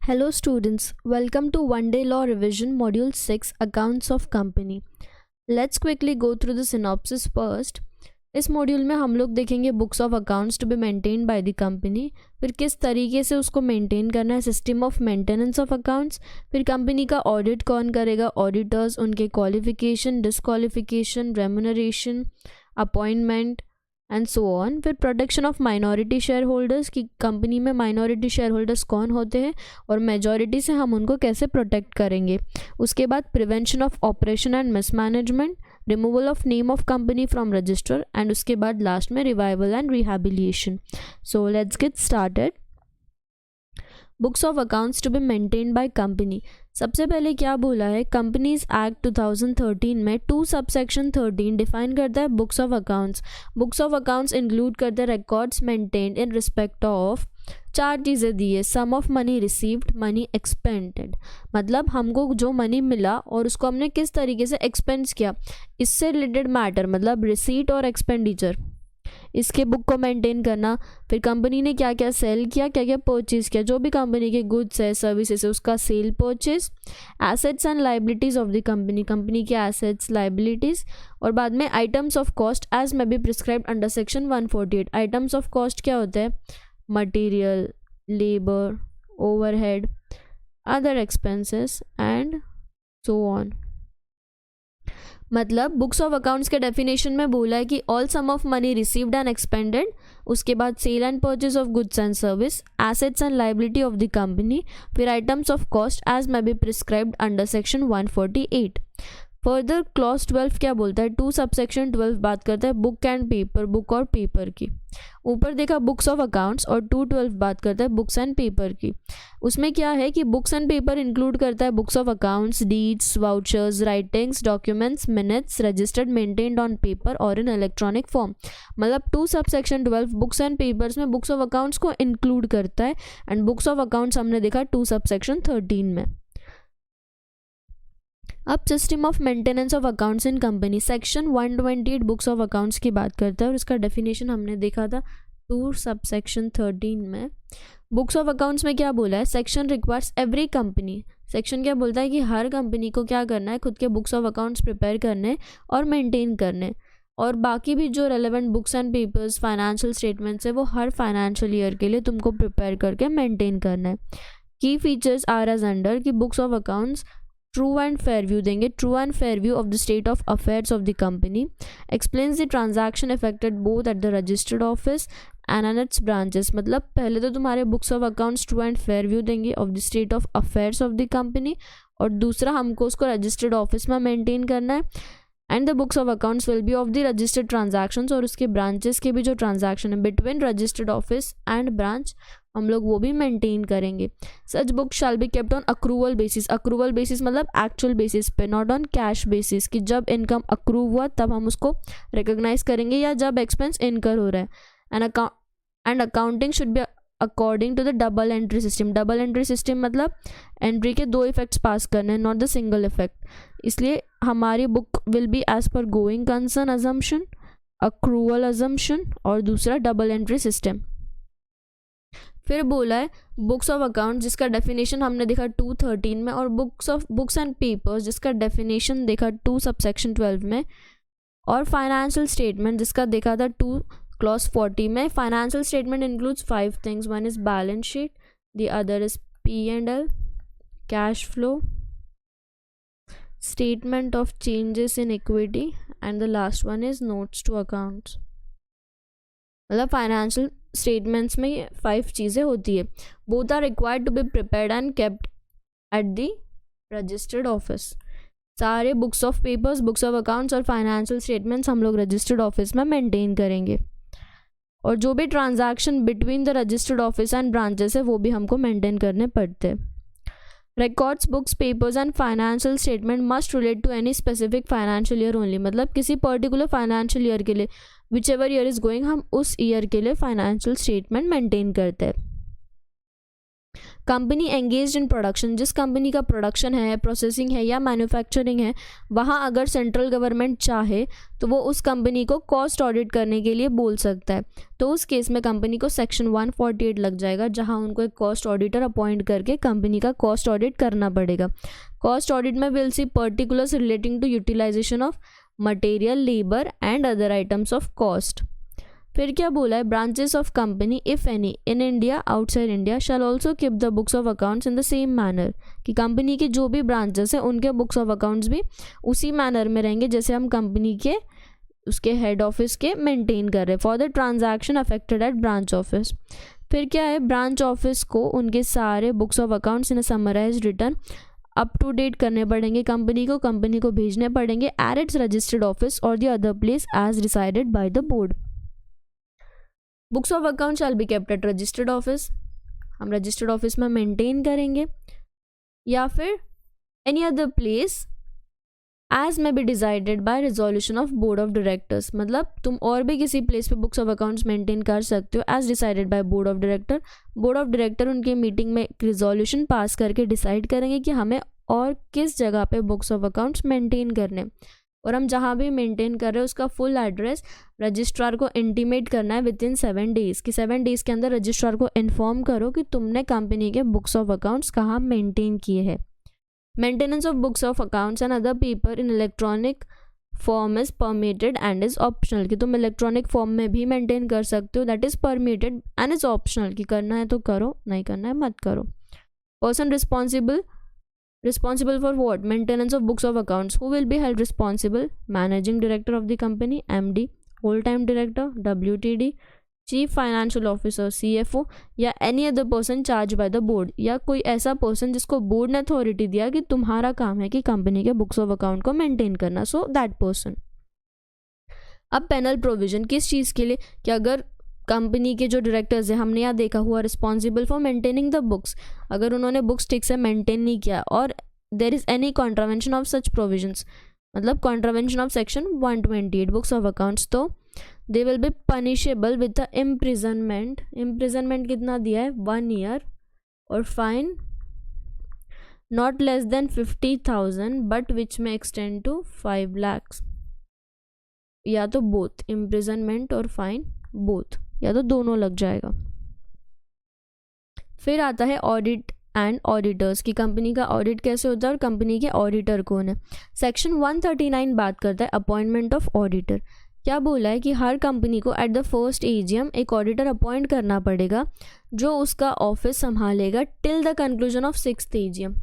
Hello students, welcome to One Day Law Revision Module 6 Accounts of Company. Let's quickly go through the synopsis first. इस module में हम लोग देखेंगे books of accounts to be maintain by the company, फिर किस तरीके से उसको मेंटेन करना है, system of maintenance of accounts, फिर कंपनी का ऑडिट कौन करेगा, ऑडिटर्स, उनके qualification, disqualification, remuneration, appointment and so on, फिर protection of minority share holders की कंपनी में माइनॉरिटी शेयर होल्डर्स कौन होते हैं और मेजॉरिटी से हम उनको कैसे प्रोटेक्ट करेंगे, उसके बाद prevention of operation and mismanagement, removal of name of company from register and उसके बाद लास्ट में revival and rehabilitation. So let's get started. Books of accounts to be maintain by company. सबसे पहले क्या बोला है, कंपनीज एक्ट 2013 में 2 subsection 13 define करता है books of accounts. Books of accounts include करते हैं records maintained in respect of 4 चीज़ें दी है. Sum of money received, money expended, मतलब हमको जो मनी मिला और उसको हमने किस तरीके से एक्सपेंस किया, इससे रिलेटेड मैटर, मतलब रिसीट और एक्सपेंडिचर, इसके बुक को मेंटेन करना. फिर कंपनी ने क्या क्या सेल किया, क्या क्या परचेज किया, जो भी कंपनी के गुड्स है, सर्विसेज है, उसका sale purchase. Assets and liabilities of the company, company के एसेट्स, लाइबिलिटीज़. और बाद में items of cost as may be prescribed under section 148. Items of cost क्या होता है, material, labour, overhead, other expenses and so on. मतलब books of accounts के definition में बोला है कि all sum of money received and expended, उसके बाद sale and purchase of goods and service, assets and liability of the company, फिर items of cost as may be prescribed under section 148. Further clause 12 क्या बोलता है, 2 subsection 12 बात करता है book and paper, book और पेपर की. ऊपर देखा बुक्स ऑफ अकाउंट्स और 212 बात करता है बुक्स एंड पेपर की. उसमें क्या है कि बुक्स एंड पेपर इंक्लूड करता है books of accounts, deeds, vouchers, writings, documents, minutes registered maintained on paper और इन इलेक्ट्रॉनिक फॉर्म. मतलब 2 सबसेक्शन 12 बुक्स एंड पेपर्स में बुक्स ऑफ अकाउंट्स को इंक्लूड करता है एंड बुक्स ऑफ अकाउंट्स हमने देखा 2 सबसेक्शन 13 में. अब system of maintenance of accounts in company, section 128 books of accounts की बात करता है और इसका डेफिनेशन हमने देखा था 2 सबसेक्शन 13 में. बुक्स ऑफ अकाउंट्स में क्या बोला है, section requires every company, section क्या बोलता है कि हर कंपनी को क्या करना है, खुद के बुक्स ऑफ अकाउंट्स प्रिपेयर करने और मेंटेन करने, और बाकी भी जो relevant books and papers, financial statements है, वो हर फाइनेंशियल ईयर के लिए तुमको प्रिपेयर करके मेंटेन करना है. Key features are as under कि books of accounts true and fair view देंगे, true and fair view of the state of affairs of the company, explains the transaction effected both at the registered office and an its branches. मतलब पहले तो तुम्हारे books of accounts true and fair view देंगे of the state of affairs of the company, और दूसरा हमको उसको registered office में मेंटेन करना है. And the books of accounts will be of the registered transactions, और उसके ब्रांचेस के भी जो ट्रांजैक्शन है between registered office and branch, हम लोग वो भी मेंटेन करेंगे. सच book shell be kept on accrual basis. Accrual basis मतलब एक्चुअल बेसिस पे, नॉट ऑन कैश बेसिस, कि जब इनकम अक्रूव हुआ तब हम उसको रिकॉग्नाइज करेंगे या जब एक्सपेंस इनकर हो रहा है. And accounting should be according to the double entry system. Double entry system मतलब एंट्री के 2 इफेक्ट्स पास करने हैं, नॉट द सिंगल इफेक्ट. इसलिए हमारी book will be as per going concern assumption, accrual assumption और दूसरा डबल एंट्री सिस्टम. फिर बोला है बुक्स ऑफ अकाउंट जिसका डेफिनेशन हमने देखा 213 में, और बुक्स एंड पेपर्स जिसका डेफिनेशन देखा 2 सबसेक्शन 12 में, और फाइनेंशियल स्टेटमेंट जिसका देखा था 2 क्लॉज 40 में. Financial statement includes 5 things. One is balance sheet, the other is P&L, cash flow, statement of changes in equity, and the last one is notes to accounts. मतलब financial statements में 5 चीज़ें होती है. Both are required to be prepared and kept at the registered office. सारे books of papers, books of accounts और financial statements हम लोग registered office में मेंटेन करेंगे, और जो भी transaction between the registered office and branches है वो भी हमको मेंटेन करने पड़ते हैं. Records, books, papers and financial statement must relate to any specific financial year only. मतलब किसी पर्टिकुलर फाइनेंशियल ईयर के लिए, whichever year is going, हम उस ईयर के लिए फाइनेंशियल स्टेटमेंट मेंटेन करते हैं. कंपनी एंगेज्ड इन प्रोडक्शन, जिस कंपनी का प्रोडक्शन है, प्रोसेसिंग है या मैन्युफैक्चरिंग है, वहाँ अगर सेंट्रल गवर्नमेंट चाहे तो वो उस कंपनी को कॉस्ट ऑडिट करने के लिए बोल सकता है। तो उस केस में कंपनी को सेक्शन 148 लग जाएगा, जहाँ उनको एक कॉस्ट ऑडिटर अपॉइंट करके कंपनी का कॉस्ट ऑडिट करना पड़ेगा। कॉस्ट ऑडिट में will see particulars relating to utilisation of material, labour and other items of cost. फिर क्या बोला है, branches of company if any in India outside India shall also keep the books of accounts in the same manner, कि company के जो भी branches हैं उनके बुक्स ऑफ अकाउंट्स भी उसी मैनर में रहेंगे जैसे हम कंपनी के उसके हेड ऑफिस के मेंटेन कर रहे हैं, for the transaction affected at branch office. फिर क्या है, ब्रांच ऑफिस को उनके सारे books of accounts in summarised return up to date करने पड़ेंगे, कंपनी को भेजने पड़ेंगे एट इट्स रजिस्टर्ड ऑफिस और the other place as decided by the board. Books of account shall be kept at registered office, हम registered office में maintain करेंगे, या फिर any other place as may be decided by resolution of board of directors. मतलब तुम और भी किसी प्लेस पे बुक्स ऑफ अकाउंट्स मेंटेन कर सकते हो as decided by board of director. Board of director उनके मीटिंग में एक रिजोल्यूशन पास करके डिसाइड करेंगे कि हमें और किस जगह पे बुक्स ऑफ अकाउंट्स मेंटेन करने, और हम जहाँ भी मेंटेन कर रहे हैं उसका फुल एड्रेस रजिस्ट्रार को इंटीमेट करना है विद इन 7 डेज़, कि 7 डेज़ के अंदर रजिस्ट्रार को इन्फॉर्म करो कि तुमने कंपनी के बुक्स ऑफ अकाउंट्स कहाँ मेंटेन किए हैं। Maintenance of books of accounts and other paper in electronic form is permitted and is optional, कि तुम इलेक्ट्रॉनिक फॉर्म में भी मेंटेन कर सकते हो, that is permitted and is optional, कि करना है तो करो, नहीं करना है मत करो। Person responsible for what? Maintenance of books of accounts. Who will be held responsible? Managing director of the company, MD, whole-time director, WTD, chief financial officer, CFO, या any other person charged by the board, या कोई ऐसा person जिसको board ने authority दिया कि तुम्हारा काम है कि कंपनी के बुक्स ऑफ अकाउंट को मेंटेन करना, सो दैट पर्सन। अब पेनल प्रोविजन किस चीज़ के लिए, कि अगर कंपनी के जो डायरेक्टर्स हैं, हमने यहाँ देखा हुआ responsible for maintaining the books, अगर उन्होंने बुक्स ठीक से मेंटेन नहीं किया और there is any contravention of such provisions, मतलब contravention of section 128 books of accounts, तो they will be punishable with the imprisonment. Imprisonment कितना दिया है, 1 ईयर, और fine not less than 50,000 but which may extend to 5 lakhs, या तो both imprisonment और fine both, या तो दोनों लग जाएगा। फिर आता है ऑडिट एंड ऑडिटर्स, की कंपनी का ऑडिट कैसे होता है और कंपनी के ऑडिटर कौन है। सेक्शन 139 बात करता है अपॉइंटमेंट ऑफ ऑडिटर। क्या बोला है कि हर कंपनी को एट द फर्स्ट AGM एक ऑडिटर अपॉइंट करना पड़ेगा जो उसका ऑफिस संभालेगा till the conclusion of 6th AGM।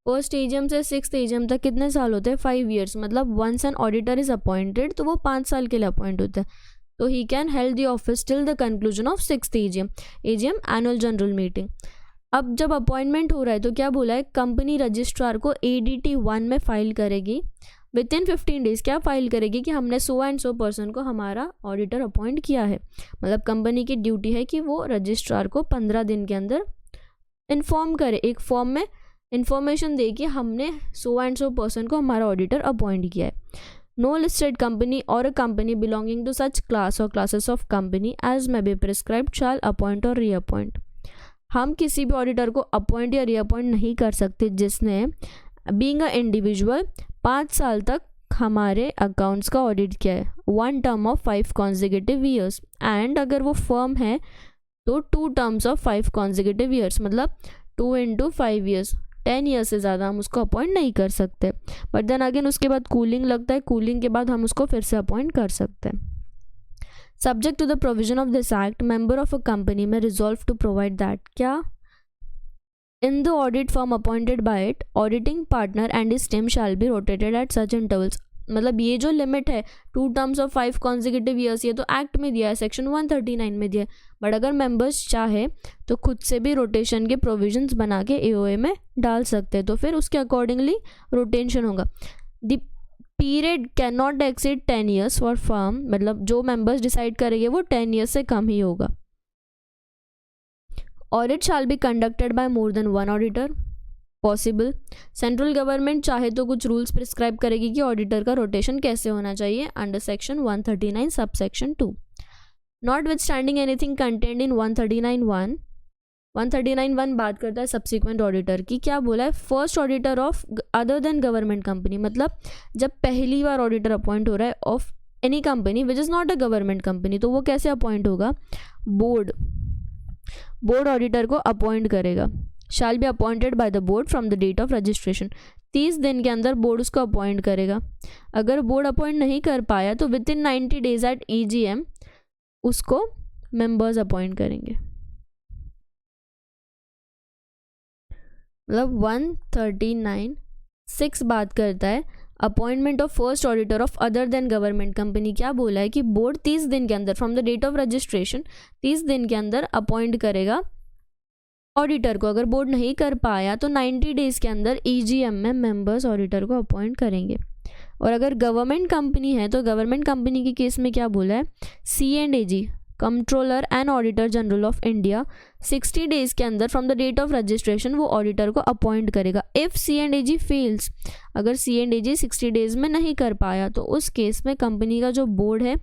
First AGM से 6th AGM तक कितने साल होते हैं, 5 years, मतलब once an auditor is appointed तो वो 5 साल के लिए अपॉइंट होता है, तो he can held the office till the conclusion of 6th AGM annual general meeting. अब जब अपॉइंटमेंट हो रहा है तो क्या बोला है, कंपनी रजिस्ट्रार को ADT 1 में फाइल करेगी विद इन 15 days, क्या फाइल करेगी कि हमने 100 and 100 पर्सन को हमारा ऑडिटर अपॉइंट किया है। मतलब कंपनी की ड्यूटी है कि वो रजिस्ट्रार को 15 दिन के अंदर इन्फॉर्म करे, एक फॉर्म में इंफॉर्मेशन दे कि हमने 100 and 100 पर्सन को हमारा ऑडिटर अपॉइंट किया है। No listed company or a company belonging to such class or classes of company as may be prescribed shall appoint or reappoint. हम किसी भी ऑडिटर को अपॉइंट या रीअपॉइंट नहीं कर सकते जिसने बीइंग अ इंडिविजुअल 5 साल तक हमारे अकाउंट्स का ऑडिट किया है, 1 term of 5 consecutive years, and अगर वो फर्म है तो 2 terms of 5 consecutive years, मतलब 2 into 5 years, 10 years से ज़्यादा हम उसको अपॉइंट नहीं कर सकते। बट देन अगेन उसके बाद कूलिंग लगता है, कूलिंग के बाद हम उसको फिर से अपॉइंट कर सकते हैं। Subject to the provision of this act, member of a company may resolve to provide that, क्या in the audit firm appointed by it auditing partner and his team shall be rotated at such intervals. मतलब ये जो limit है 2 terms of 5 consecutive years, ये तो act में दिया है, सेक्शन 139 में दिया है, बट अगर मेंबर्स चाहे तो खुद से भी रोटेशन के प्रोविजंस बना के AOA में डाल सकते हैं, तो फिर उसके अकॉर्डिंगली रोटेशन होगा। The period can not exceed 10 years for firm, मतलब जो मेंबर्स डिसाइड करेंगे वो 10 years से कम ही होगा। Audit shall be conducted by more than 1 auditor possible. Central government चाहे तो कुछ रूल्स प्रिस्क्राइब करेगी कि ऑडिटर का रोटेशन कैसे होना चाहिए under section 139 subsection 2। Not with standing anything content in 139(1) 139(1) बात करता है सब्सिक्वेंट ऑडिटर की। क्या बोला है? First auditor of other than government company, मतलब जब पहली बार ऑडिटर अपॉइंट हो रहा है of any company which is not a government company, तो वो कैसे अपॉइंट होगा? बोर्ड ऑडिटर को अपॉइंट करेगा। Shall be appointed by the board from the date of registration. 30 दिन के अंदर बोर्ड उसको अपॉइंट करेगा। अगर बोर्ड अपॉइंट नहीं कर पाया तो within 90 days at EGM उसको मेंबर्स अपॉइंट करेंगे। मतलब 139(6) बात करता है appointment of first auditor of other than government company. क्या बोला है कि बोर्ड 30 दिन के अंदर from the date of registration 30 दिन के अंदर अपॉइंट करेगा ऑडिटर को। अगर बोर्ड नहीं कर पाया तो 90 डेज के अंदर EGM में मेंबर्स ऑडिटर को अपॉइंट करेंगे। और अगर गवर्नमेंट कंपनी है तो गवर्नमेंट कंपनी के केस में क्या बोला है? C&AG controller and auditor general of India 60 days के अंदर from the date of registration वो ऑडिटर को अपॉइंट करेगा। इफ़ C&AG फेल्स, अगर C&AG 60 डेज में नहीं कर पाया तो उस केस में कंपनी का जो बोर्ड है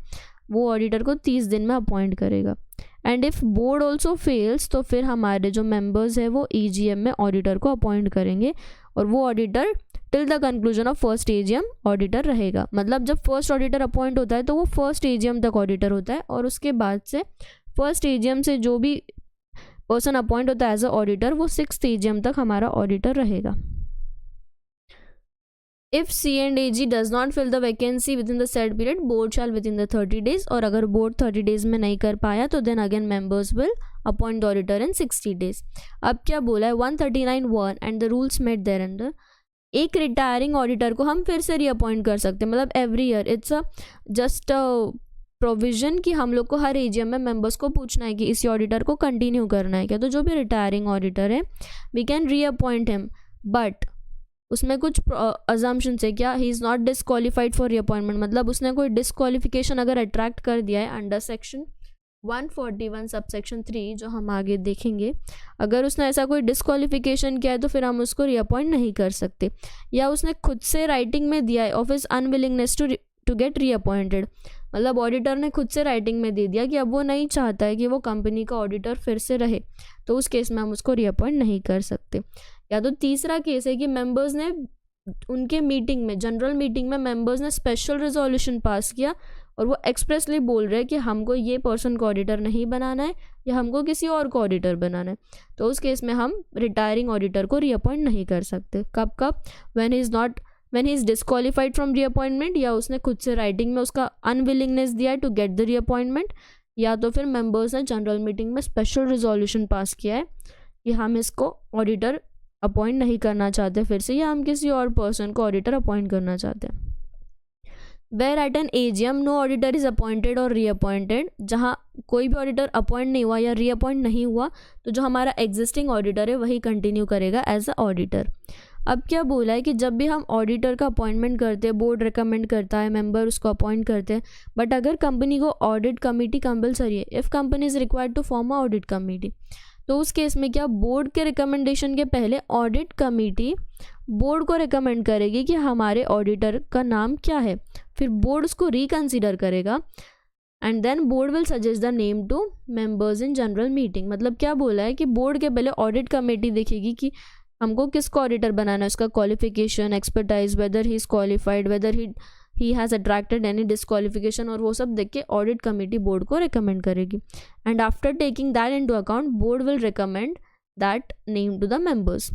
वो ऑडिटर को 30 दिन में अपॉइंट करेगा। And if board also fails तो फिर हमारे जो मेंबर्स है वो EGM में ऑडिटर को अपॉइंट करेंगे और वो auditor till the conclusion of first AGM auditor रहेगा। मतलब जब फर्स्ट ऑडिटर अपॉइंट होता है तो वो फर्स्ट AGM तक ऑडिटर होता है और उसके बाद से फर्स्ट AGM से जो भी पर्सन अपॉइंट होता है एज अ ऑडिटर वो 6th AGM तक हमारा ऑडिटर रहेगा। If C&AG does not fill the vacancy within the said period board shall within the 30 days. और अगर बोर्ड 30 डेज में नहीं कर पाया तो then again members will appoint the auditor in 60 days. अब क्या बोला है? 139(1) and the rules made thereunder. एक रिटायरिंग ऑडिटर को हम फिर से रीअपॉइंट कर सकते हैं, मतलब every year. It's a just provision कि हम लोग को हर EGM में मेंबर्स को पूछना है कि इसी ऑडिटर को कंटिन्यू करना है क्या। तो जो भी रिटायरिंग ऑडिटर है we can reappoint him, but उसमें कुछ अजम्पशंस है। क्या? He is not disqualified for reappointment, मतलब उसने कोई डिसक्वालिफिकेशन अगर अट्रैक्ट कर दिया है अंडर सेक्शन 141 सबसेक्शन 3 जो हम आगे देखेंगे, अगर उसने ऐसा कोई डिसक्वालिफिकेशन किया है तो फिर हम उसको रीअपॉइंट नहीं कर सकते। या उसने खुद से राइटिंग में दिया है of his unwillingness to get reappointed, मतलब ऑडिटर ने खुद से राइटिंग में दे दिया कि अब वो नहीं चाहता है कि वो कंपनी का ऑडिटर फिर से रहे, तो उस केस में हम उसको रीअपॉइंट नहीं कर सकते। या तो तीसरा केस है कि मेंबर्स ने उनके मीटिंग में, जनरल मीटिंग में मेंबर्स ने स्पेशल रेजोल्यूशन पास किया और वो एक्सप्रेसली बोल रहे हैं कि हमको ये पर्सन को ऑडिटर नहीं बनाना है या हमको किसी और को ऑडिटर बनाना है, तो उस केस में हम रिटायरिंग ऑडिटर को रीअपॉइंट नहीं कर सकते। कब? When he is disqualified from reappointment, या उसने खुद से राइटिंग में उसका अनविलिंगनेस दिया है टू गेट द रीअपॉइंटमेंट, या तो फिर मेंबर्स ने जनरल मीटिंग में स्पेशल रेजोल्यूशन पास किया है कि हम इसको ऑडिटर अपॉइंट नहीं करना चाहते फिर से, या हम किसी और पर्सन को ऑडिटर अपॉइंट करना चाहते हैं। Where at an AGM no auditor is appointed और रीअपॉइंटेड, जहाँ कोई भी ऑडिटर अपॉइंट नहीं हुआ या रीअपॉइंट नहीं हुआ तो जो हमारा एग्जिस्टिंग ऑडिटर है वही कंटिन्यू करेगा एज अ ऑडिटर। अब क्या बोला है कि जब भी हम ऑडिटर का अपॉइंटमेंट करते हैं, बोर्ड रिकमेंड करता है, मेंबर उसको अपॉइंट करते हैं, बट अगर कंपनी को ऑडिट कमेटी कंपलसरी है, if company is required to form a audit committee, तो उस केस में क्या बोर्ड के रिकमेंडेशन के पहले ऑडिट कमेटी बोर्ड को रिकमेंड करेगी कि हमारे ऑडिटर का नाम क्या है, फिर बोर्ड उसको रिकन्सिडर करेगा and then board will suggest the name to members in general meeting. मतलब क्या बोला है कि बोर्ड के पहले ऑडिट कमेटी देखेगी कि हमको किसको ऑडिटर बनाना है, उसका qualification, expertise, whether he is qualified, whether he has attracted any disqualification, और वो सब देख के ऑडिट कमेटी बोर्ड को रिकमेंड करेगी। And after taking that into account board will recommend that name to the members.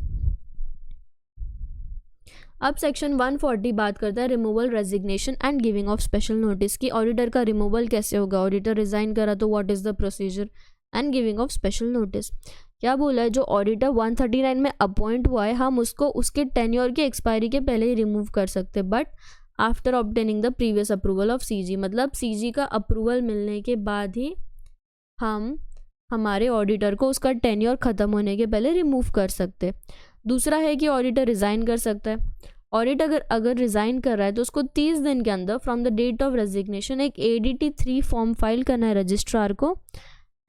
अब सेक्शन 140 बात करता है removal, resignation and giving of special notice की ऑडिटर का रिमूवल कैसे होगा, ऑडिटर रिजाइन करा तो what is the procedure, and giving of special notice. क्या बोला है? जो ऑडिटर 139 में अपॉइंट हुआ है हम उसको उसके टेन्योर की एक्सपायरी के पहले ही रिमूव कर सकते, but after obtaining the previous approval of CG, मतलब CG का अप्रूवल मिलने के बाद ही हम हमारे ऑडिटर को उसका टेन्योर ख़त्म होने के पहले रिमूव कर सकते। दूसरा है कि ऑडिटर रिज़ाइन कर सकता है। ऑडिटर अगर रिज़ाइन कर रहा है तो उसको 30 दिन के अंदर from the date of resignation एक ADT 3 फॉर्म फाइल करना है रजिस्ट्रार को।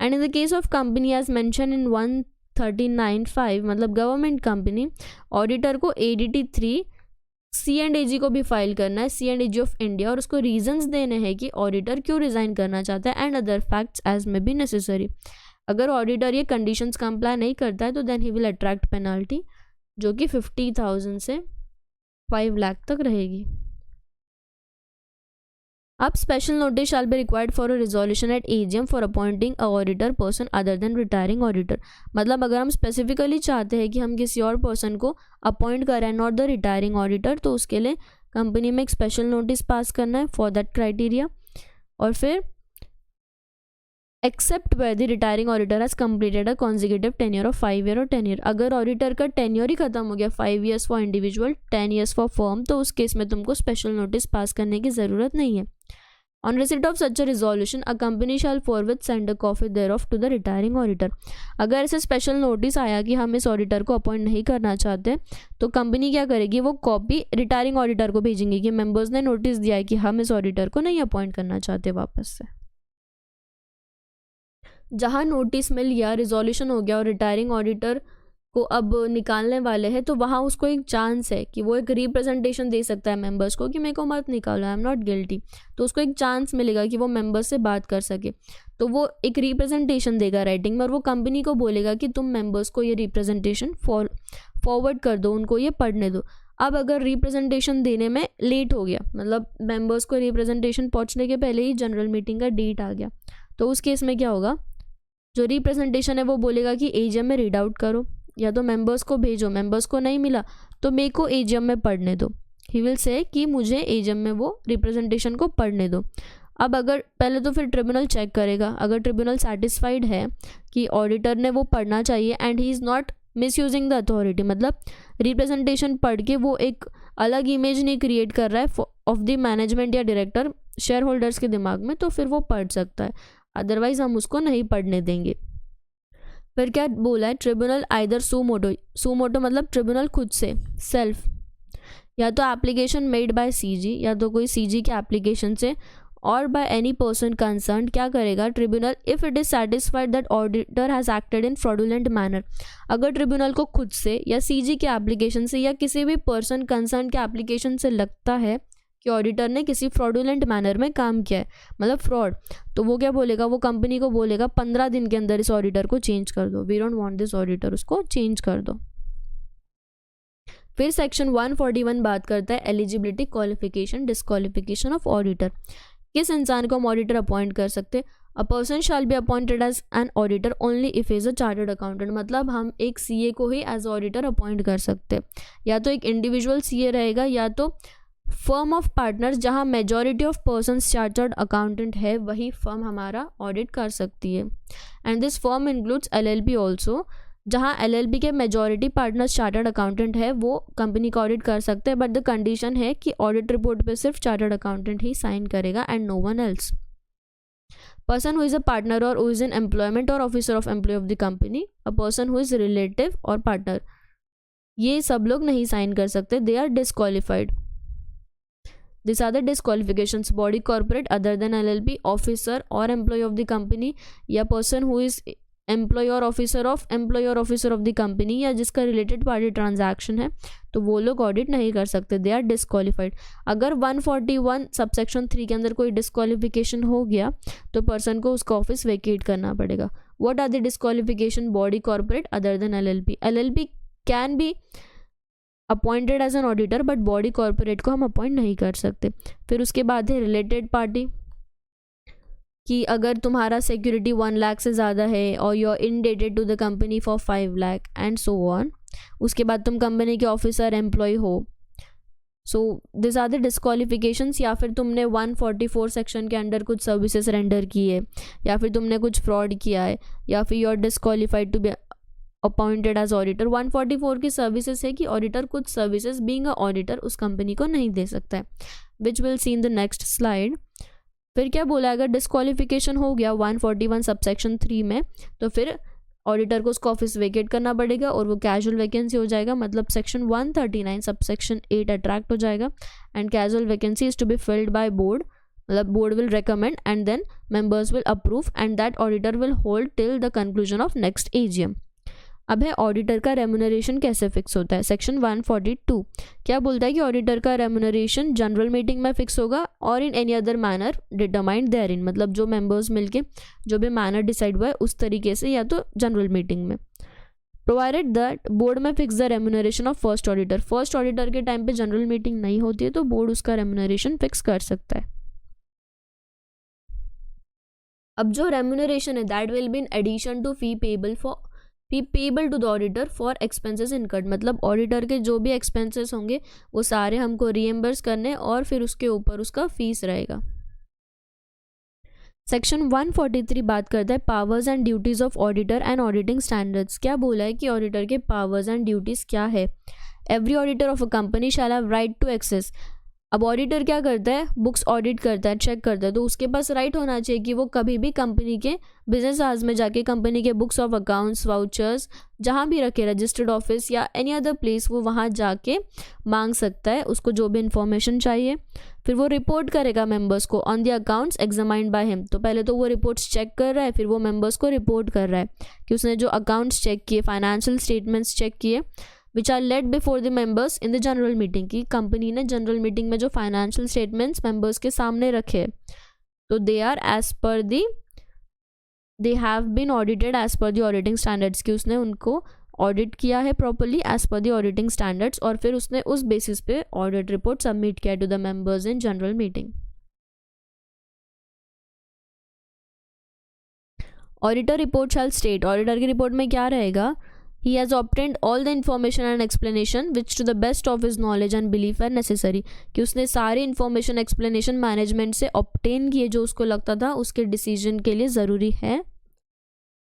And in the case of company as mention in 139(5) मतलब गवर्नमेंट कंपनी, ऑडिटर को ADT 3 C&AG को भी फाइल करना है, C&AG ऑफ इंडिया, और उसको रीजंस देने हैं कि ऑडिटर क्यों रिज़ाइन करना चाहता है and other facts as may be necessary. अगर ऑडिटर ये कंडीशंस कंप्लाई नहीं करता है तो then he will attract penalty, जो कि 50,000 से 5 लाख तक रहेगी। अब special notice shall be required for a resolution at AGM for appointing a auditor person other than retiring auditor. मतलब अगर हम स्पेसिफिकली चाहते हैं कि हम किसी और पर्सन को अपॉइंट करें, नॉट द रिटायरिंग ऑडिटर, तो उसके लिए कंपनी में एक स्पेशल नोटिस पास करना है फॉर दैट क्राइटेरिया। और फिर except where the retiring auditor has completed a consecutive tenure of 5 year और 10 ईयर। अगर ऑडिटर का टेन्योर ही खत्म हो गया, 5 years for individual, 10 years for firm, तो उस केस में तुमको स्पेशल नोटिस पास करने की ज़रूरत नहीं है। On receipt of such a resolution a company shall forward send a copy thereof to the retiring auditor. अगर ऐसे स्पेशल नोटिस आया कि हम इस ऑडिटर को अपॉइंट नहीं करना चाहते, तो कंपनी क्या करेगी, वो कॉपी रिटायरिंग ऑडिटर को भेजेंगे कि मेंबर्स ने नोटिस दिया है कि हम इस ऑडिटर को नहीं अपॉइंट करना चाहते वापस से। जहाँ नोटिस मिल गया, रिजोल्यूशन हो गया और रिटायरिंग ऑडिटर को अब निकालने वाले हैं, तो वहाँ उसको एक चांस है कि वो एक रिप्रेजेंटेशन दे सकता है मेंबर्स को कि मेरे को मत निकालो, आई एम नॉट गिल्टी। तो उसको एक चांस मिलेगा कि वो मेंबर्स से बात कर सके, तो वो एक रिप्रेजेंटेशन देगा राइटिंग में, और वो कंपनी को बोलेगा कि तुम मेंबर्स को ये रिप्रेजेंटेशन फॉरवर्ड कर दो, उनको ये पढ़ने दो। अब अगर रिप्रेजेंटेशन देने में लेट हो गया, मतलब मेंबर्स को रिप्रेजेंटेशन पहुँचने के पहले ही जनरल मीटिंग का डेट आ गया, तो उस केस में क्या होगा, जो रिप्रेजेंटेशन है वो बोलेगा कि एजीएम में रीड आउट करो, या तो मेंबर्स को भेजो, मेंबर्स को नहीं मिला तो मेरे को एजीएम में पढ़ने दो। ही विल से कि मुझे एजीएम में वो रिप्रेजेंटेशन को पढ़ने दो। अब अगर पहले तो फिर ट्रिब्यूनल चेक करेगा, अगर ट्रिब्यूनल सेटिस्फाइड है कि ऑडिटर ने वो पढ़ना चाहिए and he is not misusing the authority, मतलब रिप्रेजेंटेशन पढ़ के वो एक अलग इमेज नहीं क्रिएट कर रहा है ऑफ द मैनेजमेंट या डायरेक्टर शेयर होल्डर्स के दिमाग में, तो फिर वो पढ़ सकता है, अदरवाइज हम उसको नहीं पढ़ने देंगे। फिर क्या बोला है, ट्रिब्यूनल आइदर सू मोटो मतलब ट्रिब्यूनल खुद से सेल्फ, या तो एप्लीकेशन मेड बाय सीजी, या तो कोई सीजी के एप्लीकेशन से, और बाय एनी पर्सन कंसर्न, क्या करेगा tribunal, if it is satisfied that auditor has acted in fraudulent manner. अगर ट्रिब्यूनल को खुद से या सीजी के एप्लीकेशन से या किसी भी पर्सन कंसर्न के एप्लीकेशन से लगता है कि ऑडिटर ने किसी फ्रॉडुलेंट मैनर में काम किया है, मतलब फ्रॉड, तो वो क्या बोलेगा, वो कंपनी को बोलेगा 15 दिन के अंदर इस ऑडिटर को चेंज कर दो, we don't want this auditor, उसको चेंज कर दो। फिर सेक्शन 141 बात करता है eligibility, qualification, disqualification of auditor. किस इंसान को हम ऑडिटर अपॉइंट कर सकते, a person shall be appointed as an auditor only if is a chartered accountant. मतलब हम एक सीए को ही एज ऑडिटर अपॉइंट कर सकते हैं, या तो एक इंडिविजुअल सीए रहेगा, या तो फर्म ऑफ पार्टनर्स जहाँ majority of persons chartered accountant है, वही फर्म हमारा ऑडिट कर सकती है। And this firm includes LLP also, जहाँ एलएलपी के मेजॉरिटी पार्टनर्स चार्टर्ड अकाउंटेंट है, वो कंपनी का ऑडिट कर सकते हैं, बट द कंडीशन है कि ऑडिट रिपोर्ट पे सिर्फ चार्टर्ड अकाउंटेंट ही साइन करेगा and no one else. Person who is a partner और हु इज़ इन एम्प्लॉयमेंट और officer of employ of the company, a person who is relative और partner, ये सब लोग नहीं साइन कर सकते, they are disqualified. These are the disqualifications: body corporate other than LLP, officer or employee of the company, या person who is employee or officer of the company, या जिसका related party transaction है, तो वो लोग audit नहीं कर सकते, दे आर डिस्क्वालिफाइड। अगर 141 सबसेक्शन 3 के अंदर कोई डिस्क्वालिफिकेशन हो गया तो पर्सन को उसका ऑफिस वेकेट करना पड़ेगा। What are the disqualification, body corporate other than LLP, LLP can be appointed as an auditor, but body corporate को हम अपॉइंट नहीं कर सकते। फिर उसके बाद है रिलेटेड पार्टी, कि अगर तुम्हारा सिक्योरिटी 1 लाख से ज़्यादा है और you are indebted to the company for 5 lakh and so on, उसके बाद तुम कंपनी के ऑफिसर एम्प्लॉय हो, so this are the disqualifications. या फिर तुमने 144 सेक्शन के अंडर कुछ सर्विसेज रेंडर की है, या फिर तुमने कुछ फ्रॉड किया है, या फिर you are disqualified to be appointed as auditor. 144 की सर्विसेज है कि ऑडिटर कुछ सर्विसेज बीइंग अ ऑडिटर उस कंपनी को नहीं दे सकता है, which will see in the next slide. फिर क्या बोला, अगर डिस्क्वालिफिकेशन हो गया 141 सबसेक्शन 3 में, तो फिर ऑडिटर को उसका ऑफिस वेकेट करना पड़ेगा और वो कैजुअल वैकेंसी हो जाएगा, मतलब सेक्शन 139 सबसेक्शन 8 अट्रैक्ट हो जाएगा, and casual vacancy is to be filled by board, मतलब board will recommend and then members will approve and that auditor will hold till the conclusion of next AGM. अब है auditor का remuneration कैसे fix होता है। Section 142 क्या बोलता है कि ऑडिटर का रेम्यूनरेशन जनरल मीटिंग में फिक्स होगा or in any other manner determined therein, मतलब जो मेंबर्स मिलके जो भी मैनर डिसाइड हुआ है उस तरीके से, या तो जनरल मीटिंग में। प्रोवाइडेड दैट बोर्ड में fix the remuneration of first auditor, first auditor के टाइम पे जनरल मीटिंग नहीं होती है तो बोर्ड उसका रेम्यूनरेशन फिक्स कर सकता है। अब जो रेम्यूनरेशन है that will be in addition to fee payable to the auditor for expenses incurred, मतलब ऑडिटर के जो भी एक्सपेंसेस होंगे वो सारे हमको रीएम्बर्स करने और फिर उसके ऊपर उसका फीस रहेगा। सेक्शन 143 बात करता है powers and duties of auditor and auditing standards. क्या बोला है कि ऑडिटर के पावर्स एंड ड्यूटीज क्या है। Every auditor of a company shall have right to access. अब ऑडिटर क्या करता है, बुक्स ऑडिट करता है, चेक करता है, तो उसके पास राइट होना चाहिए कि वो कभी भी कंपनी के बिजनेस आवर्स में जाके कंपनी के बुक्स ऑफ अकाउंट्स, वाउचर्स जहाँ भी रखे, रजिस्टर्ड ऑफिस या एनी अदर प्लेस, वो वहाँ जाके मांग सकता है उसको जो भी इंफॉर्मेशन चाहिए। फिर वो रिपोर्ट करेगा मेंबर्स को on the accounts examined by him. तो पहले तो वो रिपोर्ट्स चेक कर रहा है, फिर वो मेंबर्स को रिपोर्ट कर रहा है कि उसने जो अकाउंट्स चेक किए, फाइनेंशियल स्टेटमेंट्स चेक किए, which are laid before the members in the general meeting, की कंपनी ने जनरल मीटिंग में जो फाइनेंशियल स्टेटमेंट्स मेंबर्स के सामने रखे तो they have been audited as per the auditing standards, की उसने उनको ऑडिट किया है properly as per the auditing standards, और फिर उसने उस बेसिस पे ऑडिट रिपोर्ट सबमिट किया to the members in general meeting. Auditor report shell state, auditor की रिपोर्ट में क्या रहेगा, he has obtained all the information and explanation which to the best of his knowledge and belief are necessary, कि उसने सारी information explanation management से obtain किए जो उसको लगता था उसके डिसीजन के लिए ज़रूरी है।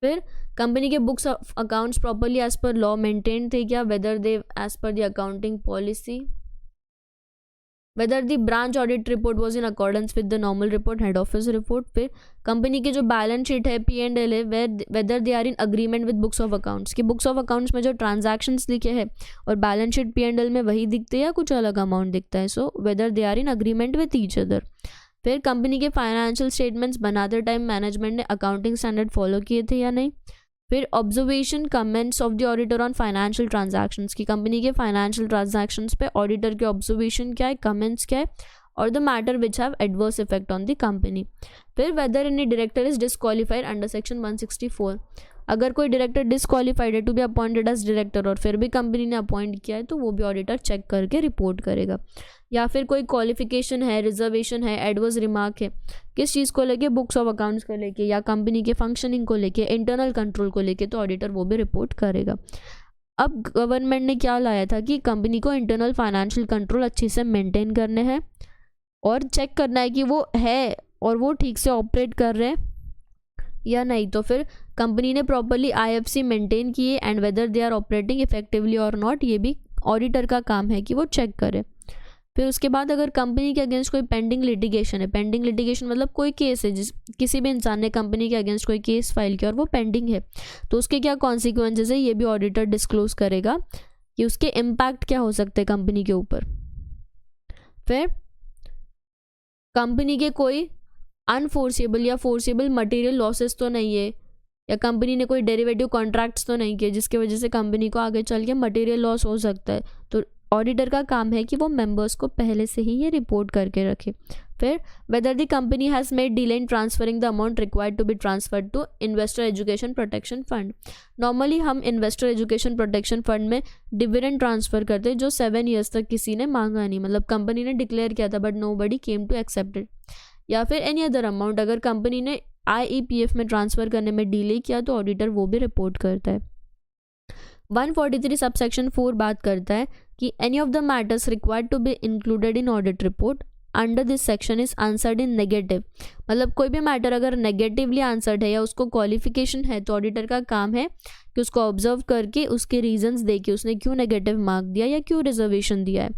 फिर कंपनी के books of accounts properly as per law maintain थे क्या, whether they as per the accounting policy, whether the branch audit report was in accordance with the normal report, head office report. फिर company की जो balance sheet है P&L है, whether they are in agreement with books of accounts, की books of accounts में जो transactions लिखे हैं और बैलेंस शीट P&L में वही दिखते हैं या कुछ अलग अमाउंट दिखता है, so whether they are in agreement with each other. फिर कंपनी के फाइनेंशियल स्टेटमेंट्स बनाते टाइम मैनेजमेंट ने अकाउंटिंग स्टैंडर्ड फॉलो किए थे या नहीं। फिर observation comments of the auditor on financial transactions, की कंपनी के फाइनेंशियल ट्रांजैक्शंस पे ऑडिटर के ऑब्जर्वेशन क्या है, कमेंट्स क्या है, और the matter which have adverse effect on the company. फिर whether any director is disqualified under section 164, अगर कोई डायरेक्टर डिस्क्वालीफाइड है to be appointed as director और फिर भी कंपनी ने अपॉइंट किया है तो वो भी ऑडिटर चेक करके रिपोर्ट करेगा। या फिर कोई क्वालिफिकेशन है, रिजर्वेशन है, एडवर्स रिमार्क है, किस चीज़ को लेके, बुक्स ऑफ अकाउंट्स को लेके या कंपनी के फंक्शनिंग को लेके, इंटरनल कंट्रोल को लेके, तो ऑडिटर वो भी रिपोर्ट करेगा। अब गवर्नमेंट ने क्या लाया था कि कंपनी को इंटरनल फाइनेंशियल कंट्रोल अच्छे से मेंटेन करने हैं और चेक करना है कि वो है और वो ठीक से ऑपरेट कर रहे हैं या नहीं। तो फिर कंपनी ने प्रॉपरली IFC मेंटेन किए and whether they are operating effectively और नॉट, ये भी ऑडिटर का काम है कि वो चेक करे। फिर उसके बाद अगर कंपनी के अगेंस्ट कोई पेंडिंग लिटिगेशन है, पेंडिंग लिटिगेशन मतलब कोई केस है, जिस किसी भी इंसान ने कंपनी के अगेंस्ट कोई केस फाइल किया और वो पेंडिंग है, तो उसके क्या कॉन्सिक्वेंसेस है ये भी ऑडिटर डिस्क्लोज करेगा कि उसके इम्पैक्ट क्या हो सकते हैं कंपनी के ऊपर। फिर कंपनी के कोई अनफोर्सेबल या फोर्सेबल मटेरियल लॉसेस तो नहीं है, या कंपनी ने कोई डेरिवेटिव कॉन्ट्रैक्ट्स तो नहीं किए जिसकी वजह से कंपनी को आगे चल के मटेरियल लॉस हो सकता है, तो ऑडिटर का काम है कि वो मेंबर्स को पहले से ही ये रिपोर्ट करके रखे। फिर whether the company has made delay in transferring the amount required to be transferred to investor education protection fund. Normally हम इन्वेस्टर एजुकेशन प्रोटेक्शन फंड में डिविडेंड ट्रांसफर करते हैं जो 7 ईयर्स तक किसी ने मांगा नहीं, मतलब कंपनी ने डिक्लेयर किया था but nobody came to accept it. या फिर एनी अदर अमाउंट अगर कंपनी ने IEPF में ट्रांसफ़र करने में डिले किया तो ऑडिटर वो भी रिपोर्ट करता है। 143 सबसेक्शन 4 बात करता है कि any of the matters required to be included in audit report under this section is answered in negative, मतलब कोई भी मैटर अगर नेगेटिवली आंसर्ड है या उसको क्वालिफिकेशन है तो ऑडिटर का काम है कि उसको ऑब्जर्व करके उसके रीजंस दे के उसने क्यों नेगेटिव मार्क दिया या क्यों रिजर्वेशन दिया है,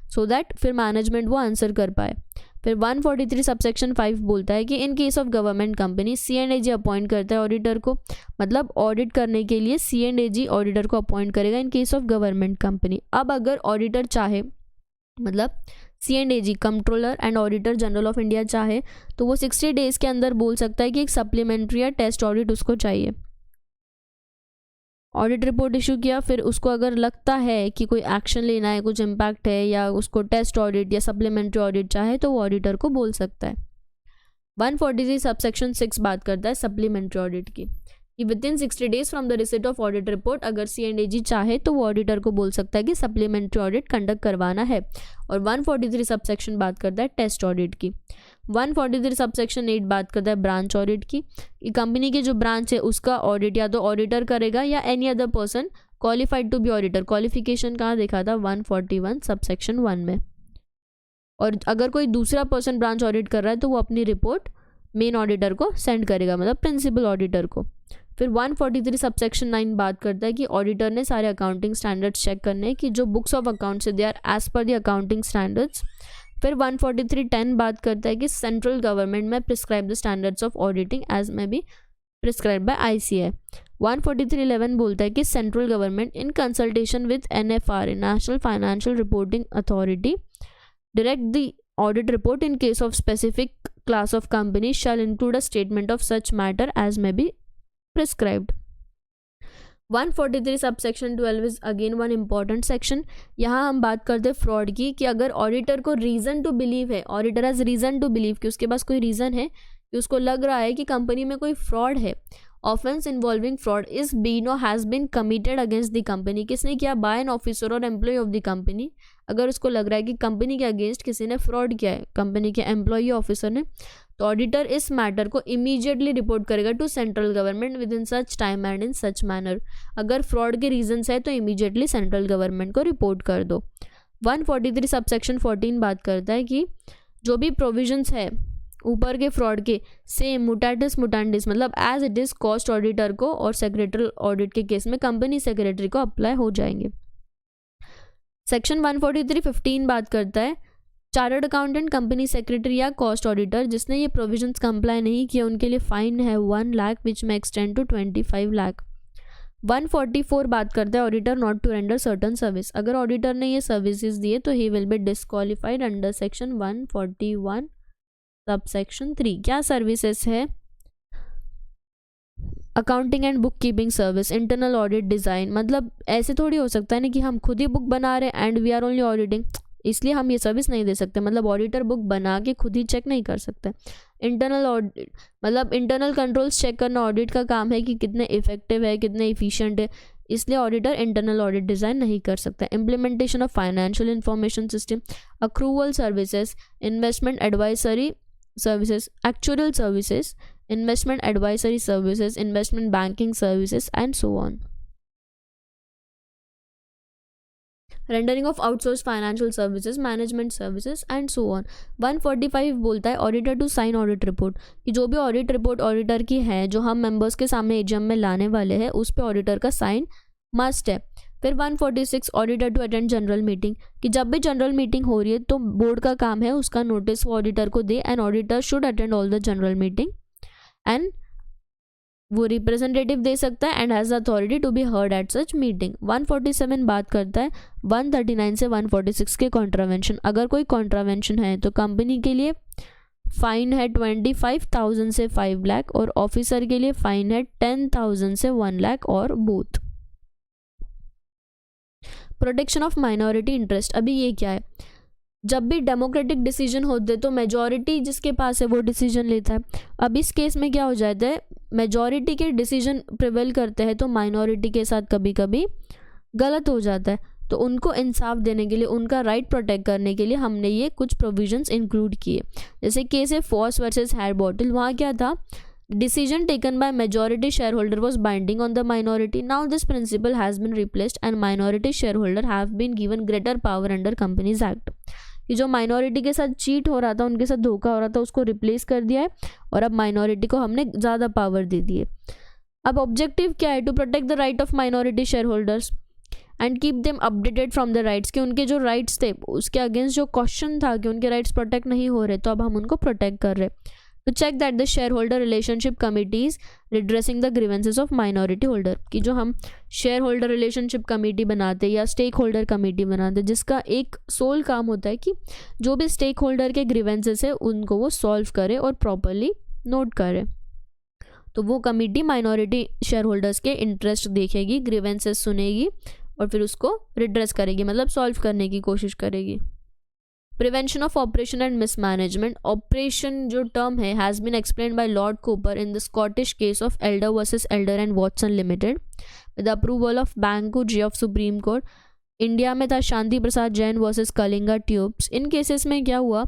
सो दैट फिर मैनेजमेंट वो आंसर कर पाए। फिर 143 सबसेक्शन 5 बोलता है कि in case of government company C&AG appoint करता है ऑडिटर को, मतलब ऑडिट करने के लिए C&AG ऑडिटर को अपॉइंट करेगा इन केस ऑफ गवर्नमेंट कंपनी। अब अगर ऑडिटर चाहे, मतलब C&AG controller and auditor general of India चाहे तो वो 60 डेज के अंदर बोल सकता है कि एक सप्लीमेंट्री या टेस्ट ऑडिट उसको चाहिए। ऑडिट रिपोर्ट इशू किया, फिर उसको अगर लगता है कि कोई एक्शन लेना है, कुछ इम्पैक्ट है, या उसको टेस्ट ऑडिट या सप्लीमेंट्री ऑडिट चाहे तो वो ऑडिटर को बोल सकता है। 143 सबसेक्शन 6 बात करता है सप्लीमेंट्री ऑडिट की, कि with in 60 days from the receipt of audit report अगर C&AG चाहे तो वो ऑडिटर को बोल सकता है कि सप्लीमेंट्री ऑडिट कंडक्ट करवाना है। और 143 सबसेक्शन बात करता है टेस्ट ऑडिट की। 143 सबसेक्शन 8 बात करता है ब्रांच ऑडिट की, कि कंपनी के जो ब्रांच है उसका ऑडिट या तो ऑडिटर करेगा या any other person qualified to be auditor. Qualification कहाँ देखा था? 141 सबसेक्शन 1 में। और अगर कोई दूसरा पर्सन ब्रांच ऑडिट कर रहा है तो वो अपनी रिपोर्ट मेन ऑडिटर को सेंड करेगा, मतलब प्रिंसिपल ऑडिटर को। फिर 143 सबसेक्शन 9 बात करता है कि ऑडिटर ने सारे अकाउंटिंग स्टैंडर्ड्स चेक करने हैं कि जो बुक्स ऑफ अकाउंट्स है they are as per the accounting standards. फिर 143(10) बात करता है कि central government may prescribe the standards of auditing as may be prescribe by ICAI। 143(11) बोलता है कि central government in consultation with NFR national financial reporting authority direct the audit report in case of specific class of companies shall include a statement of such matter as may be prescribed। 143 subsection 12 is again one important section. यहाँ हम बात करते हैं fraud की, कि अगर auditor को reason to believe है, auditor has reason to believe कि उसके पास कोई रीज़न है कि उसको लग रहा है कि कंपनी में कोई फ्रॉड है, offence involving fraud is been or has been committed against the company, किसने किया? By an officer or employee of the company. अगर उसको लग रहा है कि कंपनी के अगेंस्ट किसी ने फ्रॉड किया है, कंपनी के एम्प्लॉय ऑफिसर ने, तो ऑडिटर इस मैटर को इमीडिएटली रिपोर्ट करेगा to central government within such time and in such manner. अगर फ्रॉड के रीजंस है तो इमीडिएटली सेंट्रल गवर्नमेंट को रिपोर्ट कर दो। 143 सबसेक्शन 14 बात करता है कि जो भी प्रोविजंस है ऊपर के फ्रॉड के, सेम मुटाटिस मुटांडिस, मतलब as it is cost auditor को और सेक्रेटरी ऑडिट के केस में कंपनी सेक्रेटरी को अप्लाई हो जाएंगे। सेक्शन 143(15) बात करता है चार्टर्ड अकाउंटेंट, कंपनी सेक्रेटरी या कॉस्ट ऑडिटर जिसने ये प्रोविजंस कंप्लाई नहीं किया उनके लिए फाइन है 1 लाख विच में एक्सटेंड टू 25 लाख। 144 बात करता है auditor not to render certain service, अगर ऑडिटर ने ये सर्विसेज दिए तो he will be disqualified under section 141 subsection 3। क्या सर्विसेज है? Accounting and book keeping service, internal audit, design. मतलब ऐसे थोड़ी हो सकता है ना कि हम खुद ही बुक बना रहे हैं and we are only auditing, इसलिए हम ये सर्विस नहीं दे सकते। मतलब ऑडिटर बुक बना के खुद ही चेक नहीं कर सकते। इंटरनल ऑडिट मतलब इंटरनल कंट्रोल्स चेक करना ऑडिट का काम है कि कितने इफेक्टिव है, कितने इफिशिएंट है, इसलिए ऑडिटर इंटरनल ऑडिट डिज़ाइन नहीं कर सकता। Implementation of financial information system, accrual services, investment advisory services, actuarial services, investment advisory services, investment banking services and so on. Rendering of outsourced financial services, management services and so on. 145 बोलता है auditor to sign audit report, कि जो भी audit report auditor की है जो हम members के सामने AGM में लाने वाले हैं उस पे ऑडिटर का साइन मस्ट है। फिर 146 auditor to attend general meeting, कि जब भी जनरल मीटिंग हो रही है तो बोर्ड का काम है उसका नोटिस वो ऑडिटर को दे and auditor should attend all the general meeting and वो रिप्रेजेंटेटिव दे सकता है and has authority to be heard at such meeting. 147 बात करता है 139 से 146 के कॉन्ट्रावेंशन, अगर कोई कॉन्ट्रावेंशन है तो कंपनी के लिए फाइन है 25,000 से 5 लाख और ऑफिसर के लिए फाइन है 10,000 से 1 लाख और both. Protection of minority interest, अभी ये क्या है? जब भी डेमोक्रेटिक डिसीजन होते तो मेजॉरिटी जिसके पास है वो डिसीजन लेता है। अब इस केस में क्या हो जाता है, मेजॉरिटी के डिसीजन प्रिवेल करते हैं तो माइनॉरिटी के साथ कभी कभी गलत हो जाता है, तो उनको इंसाफ देने के लिए, उनका राइट प्रोटेक्ट करने के लिए हमने ये कुछ प्रोविजंस इंक्लूड किए। जैसे केस है फॉस वर्सेस हेयर बॉटल, वहाँ क्या था, decision taken by majority shareholder was binding on the minority. Now this principle has been replaced and minority shareholder have been given greater power under Companies Act. कि जो minority के साथ cheat हो रहा था, उनके साथ धोखा हो रहा था, उसको रिप्लेस कर दिया है और अब माइनॉरिटी को हमने ज़्यादा पावर दे दी है। अब ऑब्जेक्टिव क्या है? To protect the right of minority share holders and keep them updated from the rights, कि उनके जो राइट्स थे उसके अगेंस्ट जो क्वेश्चन था कि उनके राइट्स प्रोटेक्ट नहीं हो रहे, तो अब हम उनको प्रोटेक्ट कर रहे। To check that the shareholder relationship committees redressing the grievances of minority holder, कि जो हम शेयर होल्डर रिलेशनशिप कमेटी बनाते या स्टेक होल्डर कमेटी बनाते जिसका एक सोल काम होता है कि जो भी स्टेक होल्डर के ग्रीवेंसेस है उनको वो सॉल्व करे और प्रॉपरली नोट करे। तो वो कमेटी माइनॉरिटी शेयर होल्डर्स के इंटरेस्ट देखेगी, ग्रीवेंसेस सुनेगी और फिर उसको रिड्रेस करेगी, मतलब सॉल्व करने की कोशिश करेगी। Prevention of operation and mismanagement. Oppression जो टर्म है has been explained by Lord Cooper in the Scottish case of Elder versus Elder and Watson limited with approval of बैंको जे ऑफ सुप्रीम कोर्ट। इंडिया में था Shanti Prasad Jain versus Kalinga Tubes. In cases में क्या हुआ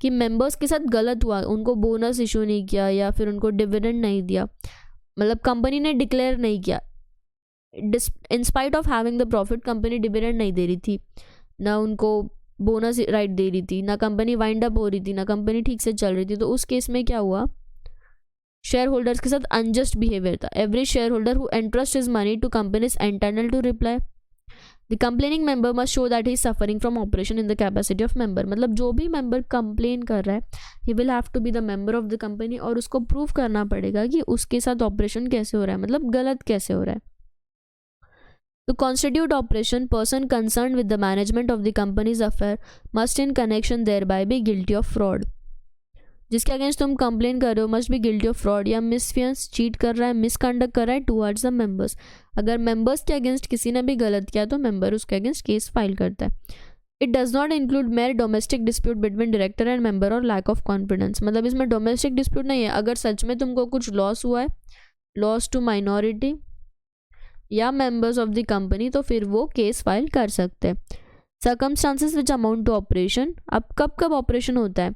कि मेंबर्स के साथ गलत हुआ, उनको बोनस इशू नहीं किया या फिर उनको डिविडेंड नहीं दिया, मतलब कंपनी ने डिक्लेयर नहीं किया। In spite of having the profit company dividend नहीं दे रही थी, ना उनको बोनस राइट दे रही थी, ना कंपनी वाइंड अप हो रही थी, ना कंपनी ठीक से चल रही थी। तो उस केस में क्या हुआ, शेयर होल्डर्स के साथ अनजस्ट बिहेवियर था। Every share holder who entrust his money to company is entitled to reply. The complaining member must show that he is suffering from oppression in the capacity of member. मतलब जो भी member complain कर रहा है he will have to be the member of the company और उसको prove करना पड़ेगा कि उसके साथ ऑपरेशन कैसे हो रहा है, मतलब गलत कैसे हो रहा है। To constitute operation, person concerned with the management of the company's affair must in connection thereby be guilty of fraud. जिसके अगेंस्ट तुम कंप्लेन कर रहे हो must be guilty of fraud या मिसफियंस, चीट कर रहा है, मिसकंडक्ट कर रहा है टुवर्ड्स द मेंबर्स। अगर मेंबर्स के अगेंस्ट किसी ने भी गलत किया तो मेंबर उसके अगेंस्ट केस फाइल करता है। It does not include mayor domestic dispute between director and member और लैक ऑफ कॉन्फिडेंस। मतलब इसमें डोमेस्टिक डिस्प्यूट नहीं है, अगर सच में तुमको कुछ लॉस हुआ है, लॉस टू माइनॉरिटी या मेंबर्स ऑफ द कंपनी, तो फिर वो केस फाइल कर सकते हैं। Circumstances which amount to oppression. अब कब कब ऑपरेशन होता है,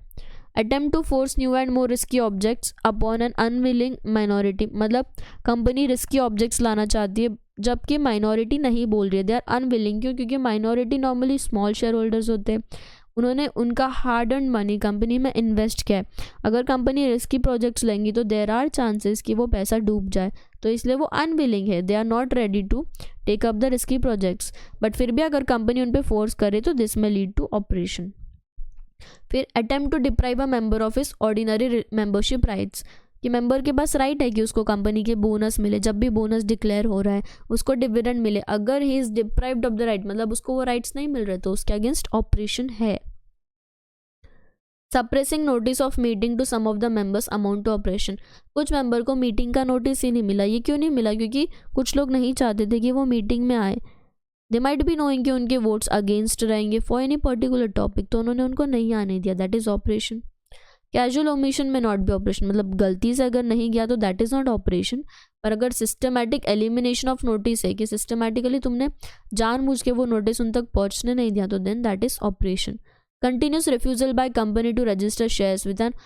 attempt to force new and more risky objects upon an unwilling minority. मतलब कंपनी रिस्की ऑब्जेक्ट्स लाना चाहती है जबकि माइनॉरिटी नहीं बोल रही है, दे आर अनविलिंग। क्यों? क्योंकि minority normally small share holders होते हैं, उन्होंने उनका हार्ड अर्न मनी कंपनी में इन्वेस्ट किया है। अगर कंपनी रिस्की प्रोजेक्ट्स लेंगी तो देर आर चांसेस कि वो पैसा डूब जाए, तो इसलिए वो अनविलिंग है, they are not ready to take up the risky projects. But फिर भी अगर कंपनी उन पर फोर्स करे तो this may lead to oppression. फिर attempt to deprive a member of his ordinary membership rights, कि मेंबर के पास राइट है कि उसको कंपनी के बोनस मिले, जब भी बोनस डिक्लेयर हो रहा है उसको डिविडेंड मिले। अगर he is deprived of the right, मतलब उसको वो राइट्स नहीं मिल रहे, तो उसके अगेंस्ट ऑपरेशन है। Suppressing notice of meeting to some of the members amount to oppression. कुछ मेंबर को मीटिंग का नोटिस ही नहीं मिला। ये क्यों नहीं मिला? क्योंकि कुछ लोग नहीं चाहते थे कि वो मीटिंग में आए। दे माइट बी नोइंग कि उनके वोट्स अगेंस्ट रहेंगे फॉर एनी पर्टिकुलर टॉपिक, तो उन्होंने उनको नहीं आने दिया, that is operation. Casual omission में नॉट बी ऑपरेशन, मतलब गलती से अगर नहीं गया तो दैट इज नॉट ऑपरेशन। पर अगर सिस्टमैटिक एलिमिनेशन ऑफ नोटिस है कि सिस्टमैटिकली तुमने जानबूझ के वो नोटिस उन तक पहुंचने नहीं दिया, तो then that is oppression. Continuous refusal by company to register shares with an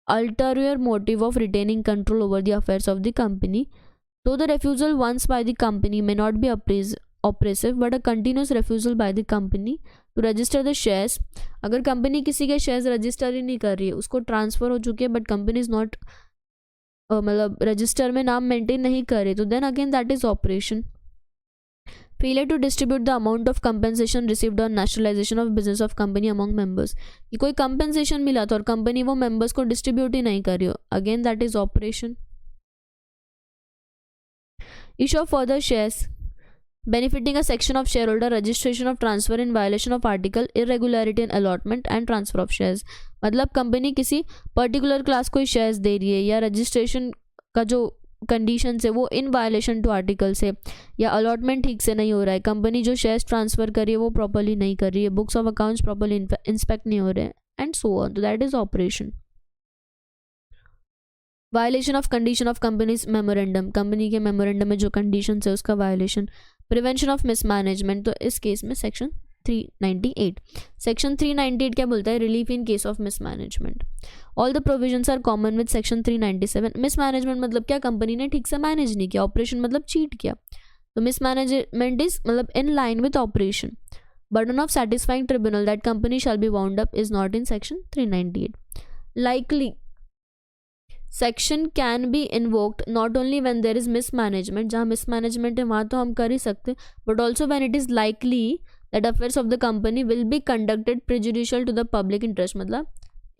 ulterior motive of retaining control over the affairs of the company. Though the refusal once by the company may not be oppressive, but a continuous refusal by the company to register the shares, अगर company किसी के shares register ही नहीं कर रही है, उसको transfer हो चुके हैं बट कंपनी इज नॉट मतलब रजिस्टर में नाम मेंटेन नहीं कर रही, तो then again that is oppression. Failure to distribute the amount of compensation received on nationalization of business of company among members, कि कोई compensation मिला था और कंपनी वो members को डिस्ट्रीब्यूट ही नहीं कर रही हो, again that is operation. Issue of further shares benefiting a section of shareholder, registration of transfer in violation of article, irregularity in allotment and transfer of shares। मतलब कंपनी किसी particular class को shares दे रही है या registration का जो condition है वो इन वायलेशन टू आर्टिकल से, या अलॉटमेंट ठीक से नहीं हो रहा है, कंपनी जो शेयर्स ट्रांसफर कर रही है वो प्रॉपर्ली नहीं कर रही है, books of accounts properly inspect नहीं हो रहे हैं, एंड सो ऑन, तो that is operation. Violation of condition of companies memorandum, company के मेमोरेंडम में जो कंडीशन है उसका वायलेशन। प्रिवेंशन ऑफ मिसमैनेजमेंट, तो इस केस में सेक्शन 398। सेक्शन 398 क्या बोलता है? Relief in case of mismanagement. All the provisions are common with section 397। Mismanagement मतलब क्या? कंपनी ने ठीक से मैनेज नहीं किया, ऑपरेशन मतलब चीट किया, तो मिसमैनेजमेंट इज मतलब in line with oppression. Burden of satisfying tribunal that company shall be wound up is not in section 398। Likely section can be invoked not only when there is mismanagement, जहाँ mismanagement है वहाँ तो हम कर ही सकते, but also when it is likely that affairs of the company will be conducted prejudicial to the public interest, मतलब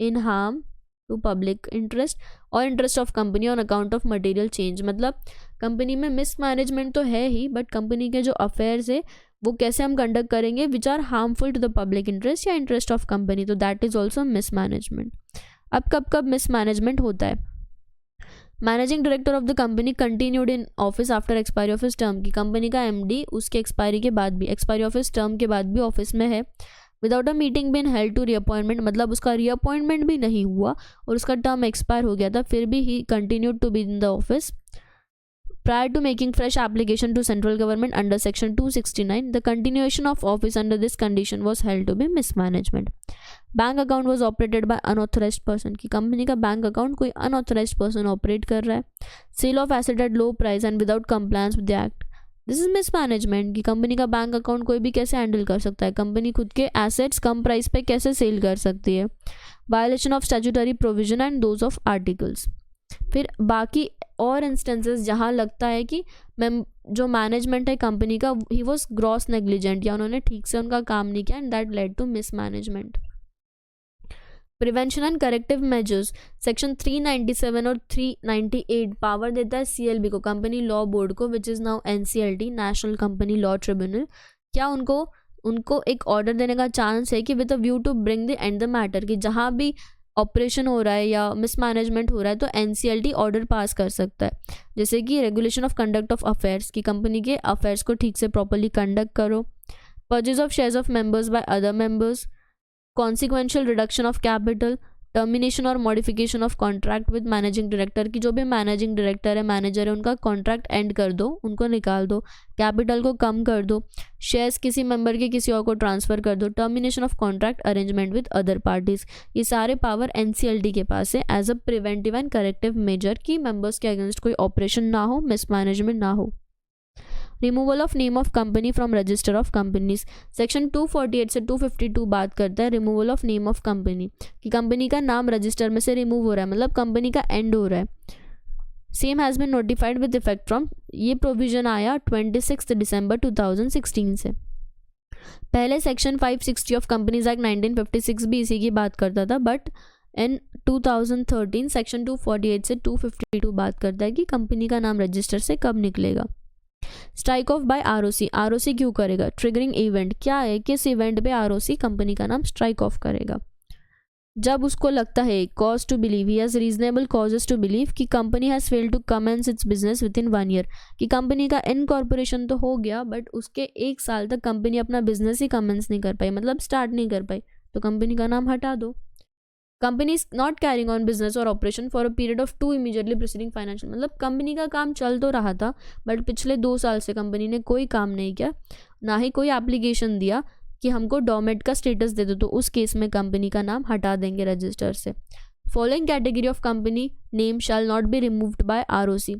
in harm to public interest or interest of company on account of material change। मतलब company में mismanagement तो है ही, but company के जो affairs है वो कैसे हम कंडक्ट करेंगे which are harmful to the public interest या इंटरेस्ट ऑफ कंपनी, तो दैट इज ऑल्सो मिसमैनेजमेंट। अब कब कब मिसमैनेजमेंट होता है? Managing director of the company continued in office after expiry of his term, की कंपनी का एमडी उसके एक्सपायरी के बाद भी, एक्सपायरी ऑफ हिज टर्म के बाद भी ऑफिस में है। Without a meeting been held to reappointment, मतलब उसका रीअपॉइंटमेंट भी नहीं हुआ और उसका टर्म एक्सपायर हो गया था, फिर भी he continued to be in the office. Prior to making fresh application to central government under section 269, the continuation of office under this condition was held to be mismanagement. Bank account was operated by unauthorized person, की company का bank account कोई unauthorized person operate कर रहा है। Sale of asset at low price and without compliance with the act, this is mismanagement, की company का bank account कोई भी कैसे हैंडल कर सकता है, कंपनी खुद के एसेट्स कम प्राइस पे कैसे सेल कर सकती है। Violation of statutory provision and those of articles. फिर बाकी और इंस्टेंसेस जहाँ लगता है कि जो मैनेजमेंट है कंपनी का ही वॉज ग्रॉस नेग्लिजेंट, या उन्होंने ठीक से उनका काम नहीं किया and that led to mismanagement. Prevention and corrective measures, section 397 और 398 पावर देता है सीएलबी को, कंपनी लॉ बोर्ड को, which is now NCLT, national company law tribunal. क्या उनको एक ऑर्डर देने का चांस है कि with a view to bring the end the matter, कि जहाँ भी ऑपरेशन हो रहा है या मिसमैनेजमेंट हो रहा है तो एनसीएलटी ऑर्डर पास कर सकता है, जैसे कि regulation of conduct of affairs, की कंपनी के अफेयर्स को ठीक से प्रॉपरली कंडक्ट करो। Purchase of shares of members by other members, consequential reduction of capital, termination or modification of contract with managing director, की जो भी मैनेजिंग डायरेक्टर है, मैनेजर है, उनका कॉन्ट्रैक्ट एंड कर दो, उनको निकाल दो, कैपिटल को कम कर दो, शेयर्स किसी मेंबर के किसी और को ट्रांसफ़र कर दो, termination of contract arrangement with other parties. ये सारे पावर एनसीएलटी के पास है as a preventive and corrective measure, कि मेंबर्स के अगेंस्ट कोई ऑपरेशन ना हो, मिसमैनेजमेंट ना हो। Removal of name of company from register of companies, section 248 से 252 बात करता है removal of name of company, कि कंपनी का नाम रजिस्टर में से रिमूव हो रहा है, मतलब कंपनी का एंड हो रहा है। Same has been notified with effect from, ये प्रोविजन आया 26 दिसंबर 2016 से। पहले सेक्शन 560 ऑफ कंपनीज एक्ट 1956 भी इसी की बात करता था, बट इन 2013 सेक्शन 248 से 252 बात करता है कि कंपनी का नाम रजिस्टर से कब निकलेगा। Strike off by ROC, ROC क्यों करेगा, ट्रिगरिंग इवेंट, क्या है किस इवेंट पे आरओसी कंपनी का नाम स्ट्राइक ऑफ करेगा, जब उसको लगता है cause to believe, he has reasonable causes to believe कि company has failed to commence its business within 1 year, कि कंपनी का इनकॉर्पोरेशन तो हो गया बट उसके 1 साल तक कंपनी अपना बिजनेस ही कमेंस नहीं कर पाई, मतलब स्टार्ट नहीं कर पाई, तो कंपनी का नाम हटा दो। Company is not carrying on business or operation for a period of 2 immediately preceding financial, मतलब कंपनी का काम चल तो रहा था बट पिछले 2 साल से कंपनी ने कोई काम नहीं किया, ना ही कोई एप्लीकेशन दिया कि हमको डोमेट का स्टेटस दे दो, तो उस केस में कंपनी का नाम हटा देंगे रजिस्टर से। Following category of company name shall not be removed by ROC,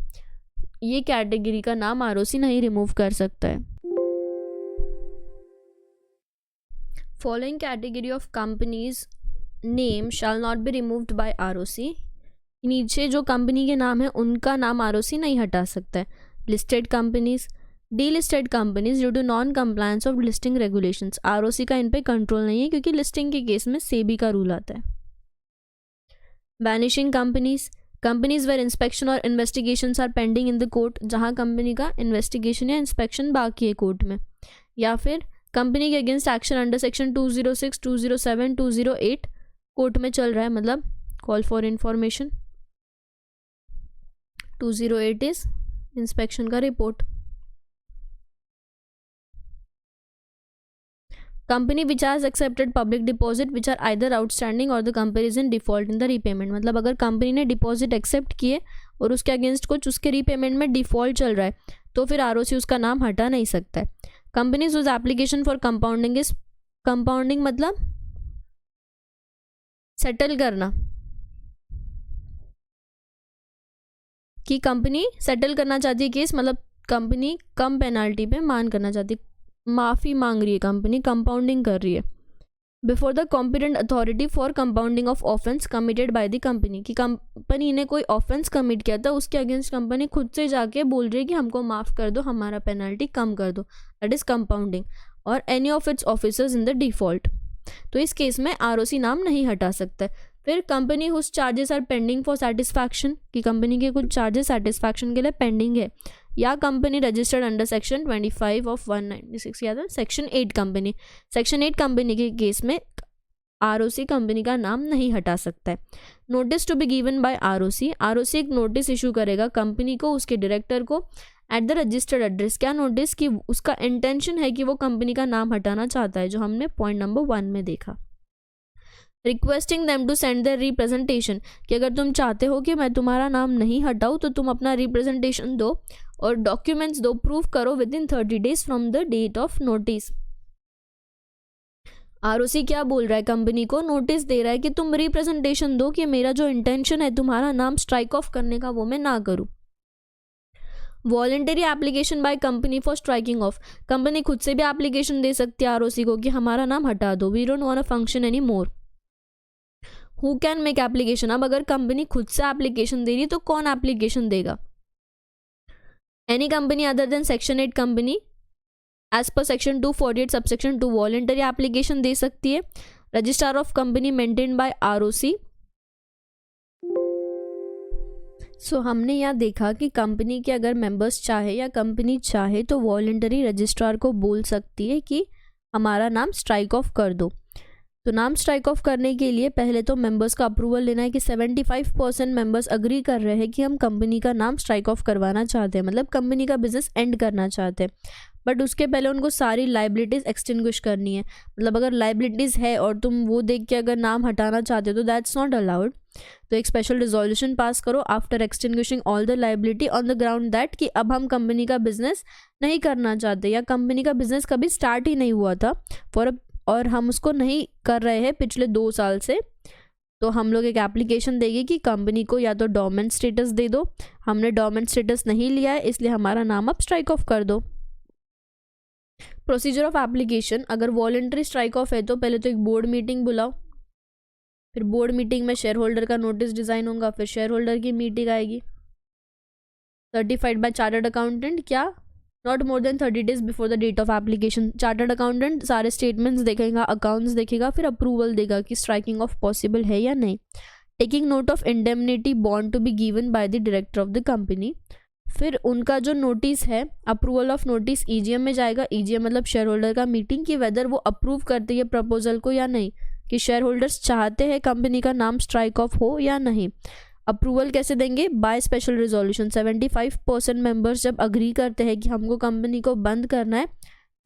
ये कैटेगरी का नाम आरओसी नहीं रिमूव कर सकता है। Following category of companies name shall not be removed by ROC, नीचे जो कंपनी के नाम है उनका नाम आरओसी नहीं हटा सकता है। Listed companies, delisted companies due to non compliance of listing regulations, ROC का इन पे कंट्रोल नहीं है क्योंकि लिस्टिंग के केस में सेबी का रूल आता है। Vanishing companies, companies where inspection or investigations are pending in the court, जहां कंपनी का इन्वेस्टिगेशन या इंस्पेक्शन बाकी है कोर्ट में, या फिर कंपनी के against action under section 206, 207, 208 court में चल रहा है, मतलब call for information. 208 is inspection का report. Company which has accepted public deposit which are either outstanding or the company is in default in the repayment, मतलब अगर company ने deposit accept किए और उसके अगेंस्ट कुछ उसके रीपेमेंट में डिफॉल्ट चल रहा है तो फिर आरओसी उसका नाम हटा नहीं सकता है। Companies whose application for compounding is, compounding मतलब सेटल करना, कि कंपनी सेटल करना चाहती है केस, मतलब कंपनी कम पेनाल्टी पे मान करना चाहती है, माफ़ी मांग रही है कंपनी, कंपाउंडिंग कर रही है। Before the competent authority for compounding of offence committed by the company, कि कंपनी ने कोई ऑफेंस कमिट किया था उसके अगेंस्ट कंपनी खुद से जाके बोल रही है कि हमको माफ़ कर दो, हमारा पेनल्टी कम कर दो, दैट इज़ कंपाउंडिंग। और any of its officers in the default, तो इस केस में आरओसी नाम नहीं हटा सकता है। फिर company whose charges are pending for satisfaction, कि कंपनी के कुछ चार्जेस सेटिस्फैक्शन के लिए पेंडिंग है, या company registered under section 25 of 196, या सेक्शन 8 कंपनी, सेक्शन 8 कंपनी के केस में ROC कंपनी का नाम नहीं हटा सकता है। Notice to be given by ROC, ROC एक नोटिस इशू करेगा कंपनी को, उसके डायरेक्टर को, एट द रजिस्टर्ड एड्रेस। क्या नोटिस? कि उसका इंटेंशन है कि वो कंपनी का नाम हटाना चाहता है, जो हमने पॉइंट नंबर 1 में देखा। Requesting them to send their representation, कि अगर तुम चाहते हो कि मैं तुम्हारा नाम नहीं हटाऊँ तो तुम अपना रिप्रेजेंटेशन दो और डॉक्यूमेंट्स दो, प्रूव करो within 30 days from the date of notice. ROC क्या बोल रहा है? कंपनी को नोटिस दे रहा है कि तुम रिप्रेजेंटेशन दो कि मेरा जो इंटेंशन है तुम्हारा नाम स्ट्राइक ऑफ करने का वो मैं ना करूँ। Voluntary application by company for striking off, company खुद से भी एप्लीकेशन दे सकती है ROC को कि हमारा नाम हटा दो, we don't want a function any more. Who can make application? अब अगर कंपनी खुद से एप्लीकेशन दे रही तो कौन एप्लीकेशन देगा? Any company other than section 8 company as per section 248 subsection 2 voluntary application दे सकती है। Registrar of company maintained by ROC। So हमने यहाँ देखा कि कंपनी के अगर मेंबर्स चाहे या कंपनी चाहे तो वॉलेंटरी रजिस्ट्रार को बोल सकती है कि हमारा नाम स्ट्राइक ऑफ कर दो। तो नाम स्ट्राइक ऑफ करने के लिए पहले तो मेंबर्स का अप्रूवल लेना है कि 75% मेंबर्स अग्री कर रहे हैं कि हम कंपनी का नाम स्ट्राइक ऑफ करवाना चाहते हैं, मतलब कंपनी का बिजनेस एंड करना चाहते हैं। बट उसके पहले उनको सारी लाइबिलिटीज़ एक्सटिंग्विश करनी है, मतलब अगर लाइबिलिटीज़ है और तुम वो देख के अगर नाम हटाना चाहते हो तो दैट्स नॉट अलाउड। तो एक स्पेशल रिजोल्यूशन पास करो after extinguishing all the liability on the ground that कि अब हम कंपनी का बिजनेस नहीं करना चाहते या कंपनी का बिजनेस कभी स्टार्ट ही नहीं हुआ था और हम उसको नहीं कर रहे हैं पिछले 2 साल से। तो हम लोग एक एप्लीकेशन देंगे कि कंपनी को या तो डोरमेंट स्टेटस दे दो, हमने डोरमेंट स्टेटस नहीं लिया है इसलिए हमारा नाम अब स्ट्राइक ऑफ कर दो। प्रोसीजर ऑफ एप्लीकेशन, अगर वॉलेंटरी स्ट्राइक ऑफ है तो पहले तो एक बोर्ड मीटिंग बुलाओ, फिर बोर्ड मीटिंग में शेयर होल्डर का नोटिस डिज़ाइन होगा, फिर शेयर होल्डर की मीटिंग आएगी, सर्टिफाइड बाय चार्टर्ड अकाउंटेंट। क्या? Not more than 30 days before the date of application. Chartered accountant सारे स्टेटमेंट्स देखेगा, अकाउंट्स देखेगा, फिर अप्रूवल देगा कि स्ट्राइकिंग ऑफ पॉसिबल है या नहीं। Taking note of indemnity bond to be given by the director of the company. फिर उनका जो नोटिस है, अप्रूवल ऑफ नोटिस EGM में जाएगा। EGM मतलब शेयर होल्डर का मीटिंग, कि वेदर वो अप्रूव करते हैं प्रपोजल को या नहीं, कि शेयर होल्डर्स चाहते हैं कंपनी का नाम स्ट्राइक ऑफ हो या नहीं। अप्रूवल कैसे देंगे? By special resolution. 75% मेंबर्स जब अग्री करते हैं कि हमको कंपनी को बंद करना है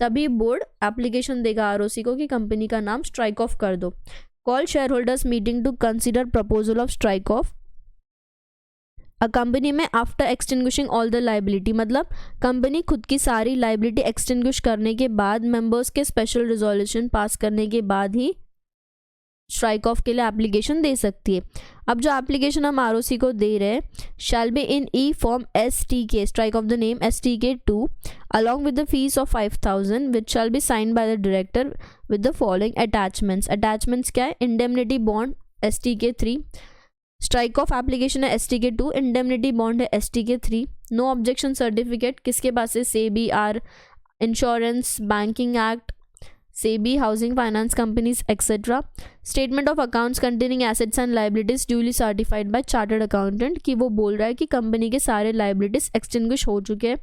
तभी बोर्ड एप्लीकेशन देगा ROC को कि कंपनी का नाम स्ट्राइक ऑफ कर दो। Call share holders meeting to consider proposal of strike off a company में after extinguishing all the liability, मतलब कंपनी खुद की सारी लाइबिलिटी एक्सटिंग्विश करने के बाद, मेंबर्स के स्पेशल रिजोल्यूशन पास करने के बाद ही स्ट्राइक ऑफ के लिए एप्लीकेशन दे सकती है। अब जो एप्लीकेशन हम ROC को दे रहे हैं, shall be in E form STK, strike off the name STK2 along with the fees of 5000 which shall be signed by the director with the following attachments. Attachments क्या है? Indemnity bond STK3, strike off application है STK2, indemnity bond है STK3, no objection certificate किसके पास है? SEBI, insurance, banking act, SEBI, housing finance companies etcetera. Statement of accounts containing assets and liabilities duly certified by chartered accountant, कि वो बोल रहा है कि कंपनी के सारे लाइबिलिटीज एक्सटिंग्विश हो चुके हैं।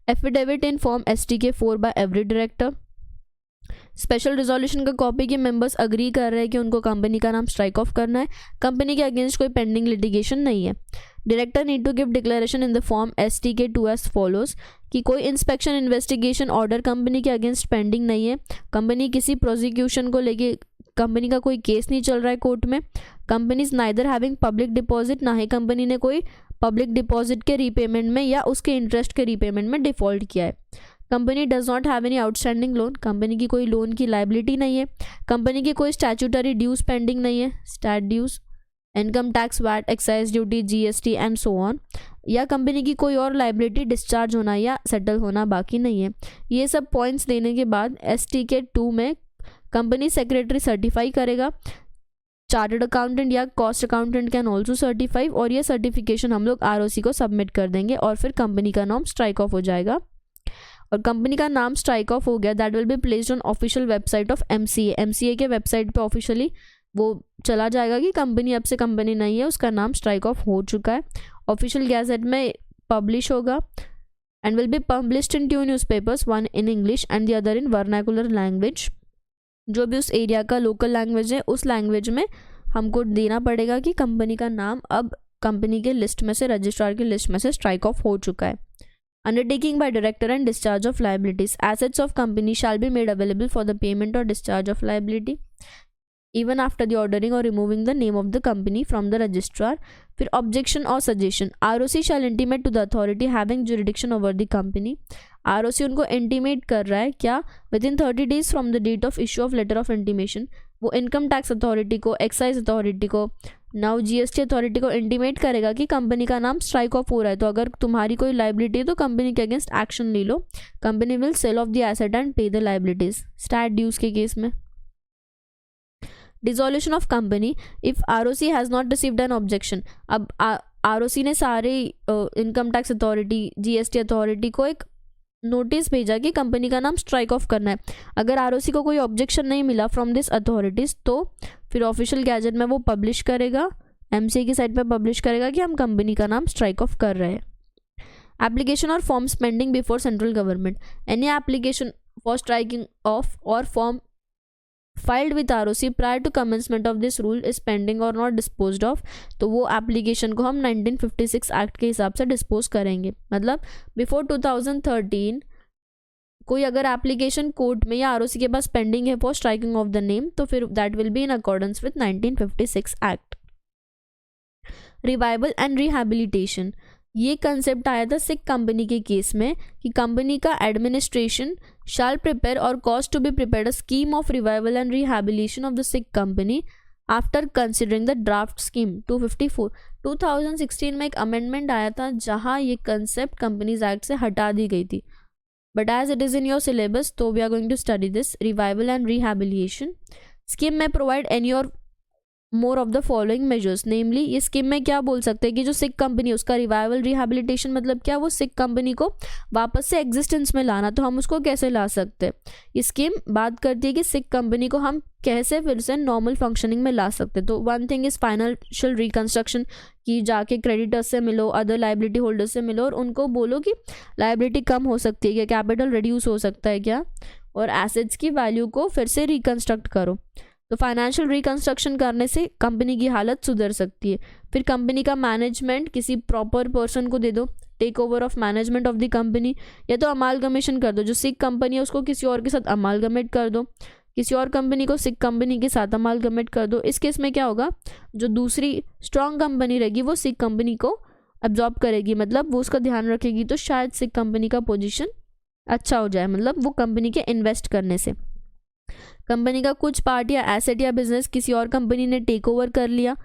Affidavit in form STK4 by every director. Special resolution का कॉपी के मेंबर्स अग्री कर रहे हैं कि उनको कंपनी का नाम स्ट्राइक ऑफ करना है, कंपनी के अगेंस्ट कोई पेंडिंग लिटिगेशन नहीं है। Director need to give declaration in the form STK2 as follows, कि कोई इंस्पेक्शन इन्वेस्टिगेशन ऑर्डर कंपनी के अगेंस्ट पेंडिंग नहीं है, कंपनी किसी प्रोसिक्यूशन को लेके कंपनी का कोई केस नहीं चल रहा है कोर्ट में, company is neither having public deposit, ना ही कंपनी ने कोई पब्लिक डिपॉजिट के रीपेमेंट में या उसके इंटरेस्ट के रीपेमेंट में डिफॉल्ट किया है, company does not have any outstanding loan, company की कोई लोन की लाइबिलिटी नहीं है, कंपनी की कोई स्टैट्यूटरी ड्यूज पेंडिंग नहीं है, stat dues, income tax, VAT, excise duty, GST and so on, या कंपनी की कोई और लाइबिलिटी डिस्चार्ज होना या सेटल होना बाकी नहीं है। ये सब पॉइंट्स देने के बाद STK2 में कंपनी सेक्रेटरी सर्टिफाई करेगा, चार्टर्ड अकाउंटेंट या cost accountant can also certify, और ये सर्टिफिकेशन हम लोग ROC को सबमिट कर देंगे और फिर कंपनी का नाम स्ट्राइक ऑफ हो जाएगा। और कंपनी का नाम स्ट्राइक ऑफ हो गया, that will be placed on official website of MCA के वेबसाइट पे ऑफिशियली वो चला जाएगा कि कंपनी अब से कंपनी नहीं है, उसका नाम स्ट्राइक ऑफ हो चुका है, ऑफिशियल गैजेट में पब्लिश होगा and will be published in 2 newspapers, one in English and the other in vernacular language। जो भी उस एरिया का लोकल लैंग्वेज है उस लैंग्वेज में हमको देना पड़ेगा कि कंपनी का नाम अब कंपनी के लिस्ट में से, रजिस्ट्रार की लिस्ट में से स्ट्राइक ऑफ हो चुका है। Undertaking by director and discharge of liabilities, assets of company shall be made available for the payment or discharge of liability even after the ordering or removing the name of the company from the registrar. फिर objection or suggestion, ROC shall intimate to the authority having jurisdiction over the company. ROC उनको intimate कर रहा है क्या, within 30 days from the date of issue of letter of intimation, वो income tax authority को, excise authority को, now GST authority को intimate करेगा कि कंपनी का नाम स्ट्राइक ऑफ हो रहा है। तो अगर तुम्हारी कोई लाइबिलिटी है तो कंपनी के अगेंस्ट एक्शन ले लो। Company will sell off the asset and pay the liabilities, stat dues के केस में। Dissolution of company if ROC has not received an objection, अब ROC ने सारे income tax authority, GST authority को एक notice भेजा कि कंपनी का नाम स्ट्राइक ऑफ करना है। अगर ROC को कोई ऑब्जेक्शन नहीं मिला फ्रॉम दिस अथॉरिटीज़ तो फिर ऑफिशियल गैजेट में वो पब्लिश करेगा, MCA की साइट पे पब्लिश करेगा कि हम कंपनी का नाम स्ट्राइक ऑफ कर रहे हैं। एप्लीकेशन और forms pending before central government, any application for striking off और form filed with ROC prior to commencement of this rule is pending or not disposed of, तो वो एप्लीकेशन को हम 1956 एक्ट के हिसाब से डिस्पोज करेंगे। मतलब बिफोर 2013 कोई अगर एप्लीकेशन कोर्ट में या ROC के पास पेंडिंग है for striking off the name तो फिर that will be in accordance with 1956 act. Revival and rehabilitation, ये कंसेप्ट आया था सिक कंपनी के केस में कि कंपनी का administration shall prepare or cause to be prepared a scheme of revival and rehabilitation of the sick company after considering the draft scheme 254। 2016 में एक amendment आया था जहां ये कंसेप्ट कंपनीज एक्ट से हटा दी गई थी, but as it is in your syllabus तो we are going to study this. Revival and rehabilitation scheme में provide any or more of the following measures, namely ये स्कीम में क्या बोल सकते हैं कि जो सिक कंपनी है उसका रिवाइवल रिहैबिलिटेशन मतलब क्या, वो सिक कंपनी को वापस से एग्जिस्टेंस में लाना, तो हम उसको कैसे ला सकते हैं। ये स्कीम बात करती है कि सिक कंपनी को हम कैसे फिर से नॉर्मल फंक्शनिंग में ला सकते हैं। तो one thing is financial reconstruction, कि जाके क्रेडिटर्स से मिलो, अदर लाइबिलिटी होल्डर्स से मिलो और उनको बोलो कि लाइबिलिटी कम हो सकती है क्या, कैपिटल रिड्यूस हो सकता है क्या, और एसेट्स की वैल्यू को फिर से रिकंस्ट्रक्ट करो। तो फाइनेंशियल रिकंस्ट्रक्शन करने से कंपनी की हालत सुधर सकती है। फिर कंपनी का मैनेजमेंट किसी प्रॉपर पर्सन को दे दो, take over of management of the company, या तो अमालगमेशन कर दो, जो सिक कंपनी है उसको किसी और के साथ अमालगमेट कर दो, किसी और कंपनी को सिक कंपनी के साथ अमालगमेट कर दो। इस केस में क्या होगा, जो दूसरी स्ट्रॉन्ग कंपनी रहेगी वो सिक कंपनी को अब्जॉर्ब करेगी, मतलब वो उसका ध्यान रखेगी, तो शायद सिक कंपनी का पोजीशन अच्छा हो जाए, मतलब वो कंपनी के इन्वेस्ट करने से। कंपनी का कुछ पार्ट या एसेट या बिजनेस किसी और कंपनी ने टेक ओवर कर लिया,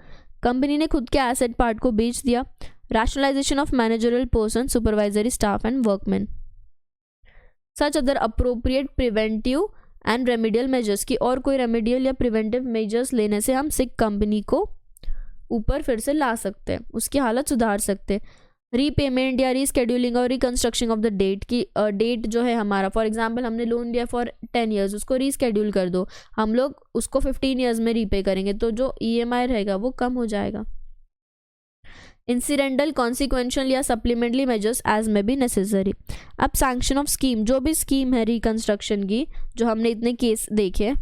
कंपनी ने खुद के एसेट पार्ट को बेच दिया। Rationalisation of managerial person, supervisory staff and workman, such other appropriate preventive and remedial measures, की और कोई रेमेडियल या प्रिवेंटिव मेजर्स लेने से हम सिक कंपनी को ऊपर फिर से ला सकते हैं, उसकी हालत सुधार सकते हैं। रीपेमेंट या रीस्केड्यूलिंग और रिकंस्ट्रक्शन ऑफ द डेट, की डेट जो है हमारा, फॉर एग्जांपल हमने लोन लिया फॉर 10 ईयर्स, उसको रीस्केड्यूल कर दो, हम लोग उसको 15 ईयर्स में रीपे करेंगे, तो जो EMI रहेगा वो कम हो जाएगा। इंसिडेंटल, कॉन्सिक्वेंशियल या supplementary measures as may be necessary. अब सैंक्शन ऑफ स्कीम, जो भी स्कीम है रिकंस्ट्रक्शन की जो हमने इतने केस देखे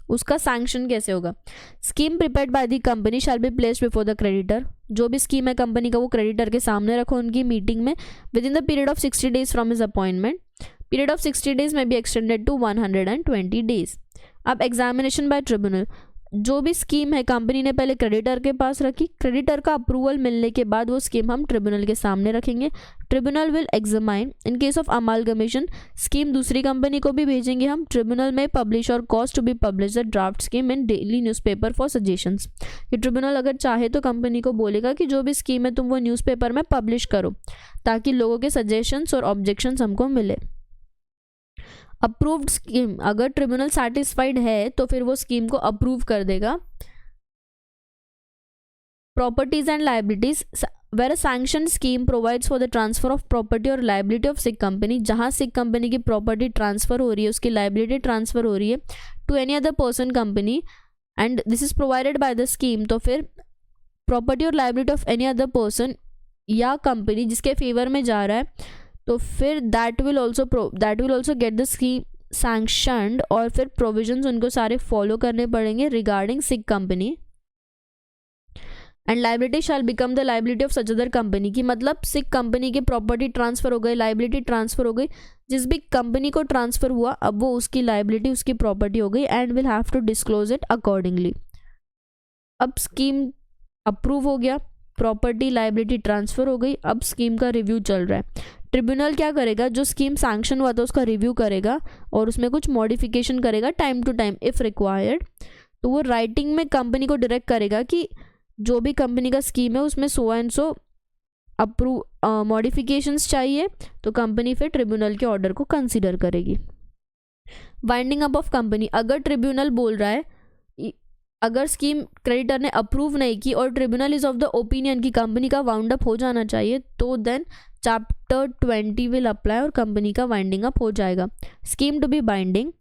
उसका सैंक्शन कैसे होगा। Scheme prepared by the company shall be placed before the creditor, जो भी स्कीम है कंपनी का वो क्रेडिटर के सामने रखो उनकी मीटिंग में, with in the period of 60 days from his appointment. Period of 60 days में बी एक्सटेंडेड टू 120 डेज। अब एग्जामिनेशन बाय ट्रिब्यूनल, जो भी स्कीम है कंपनी ने पहले क्रेडिटर के पास रखी, क्रेडिटर का अप्रूवल मिलने के बाद वो स्कीम हम ट्रिब्यूनल के सामने रखेंगे। Tribunal will examine, in case of amalgamation scheme दूसरी कंपनी को भी भेजेंगे हम, ट्रिब्यूनल में पब्लिश और cause to be publish the draft scheme in daily newspaper for suggestions. कि ट्रिब्यूनल अगर चाहे तो कंपनी को बोलेगा कि जो भी स्कीम है तुम वो न्यूज़पेपर में पब्लिश करो ताकि लोगों के सजेशंस और ऑब्जेक्शंस हमको मिले। अप्रूव्ड स्कीम, अगर ट्रिब्यूनल सेटिस्फाइड है तो फिर वो स्कीम को अप्रूव कर देगा। Properties and liabilities, where a sanction scheme provides for the transfer of property और लाइबिलिटी ऑफ सिक कंपनी, जहां सिक कंपनी की प्रॉपर्टी ट्रांसफर हो रही है, उसकी लाइबिलिटी ट्रांसफर हो रही है to any other person company and this is provided by the scheme, तो फिर प्रॉपर्टी और liability of any other person या कंपनी जिसके फेवर में जा रहा है तो फिर that will also get the scheme sanctioned और फिर प्रोविजंस उनको सारे फॉलो करने पड़ेंगे regarding sick company. And liability shell become the liability of such other company की मतलब सिक कंपनी की प्रॉपर्टी ट्रांसफर हो गई, लाइबिलिटी ट्रांसफर हो गई, जिस भी कंपनी को ट्रांसफर हुआ अब वो उसकी लाइबिलिटी उसकी प्रॉपर्टी हो गई and will have to disclose it accordingly. अब स्कीम अप्रूव हो गया, प्रॉपर्टी लाइबिलिटी ट्रांसफर हो गई, अब स्कीम का रिव्यू चल रहा है। ट्रिब्यूनल क्या करेगा, जो स्कीम सैंक्शन हुआ था उसका रिव्यू करेगा और उसमें कुछ मॉडिफिकेशन करेगा time to time if required. तो वो राइटिंग में कंपनी को डायरेक्ट करेगा कि जो भी कंपनी का स्कीम है उसमें so and so approve modifications चाहिए, तो कंपनी फिर ट्रिब्यूनल के ऑर्डर को कंसीडर करेगी। वाइंडिंग अप ऑफ कंपनी, अगर ट्रिब्यूनल बोल रहा है, अगर स्कीम क्रेडिटर ने अप्रूव नहीं की और tribunal is of the opinion की कंपनी का वाउंड अप हो जाना चाहिए, तो देन चैप्टर 20 विल अप्लाई और कंपनी का वाइंडिंग अप हो जाएगा। Scheme to be binding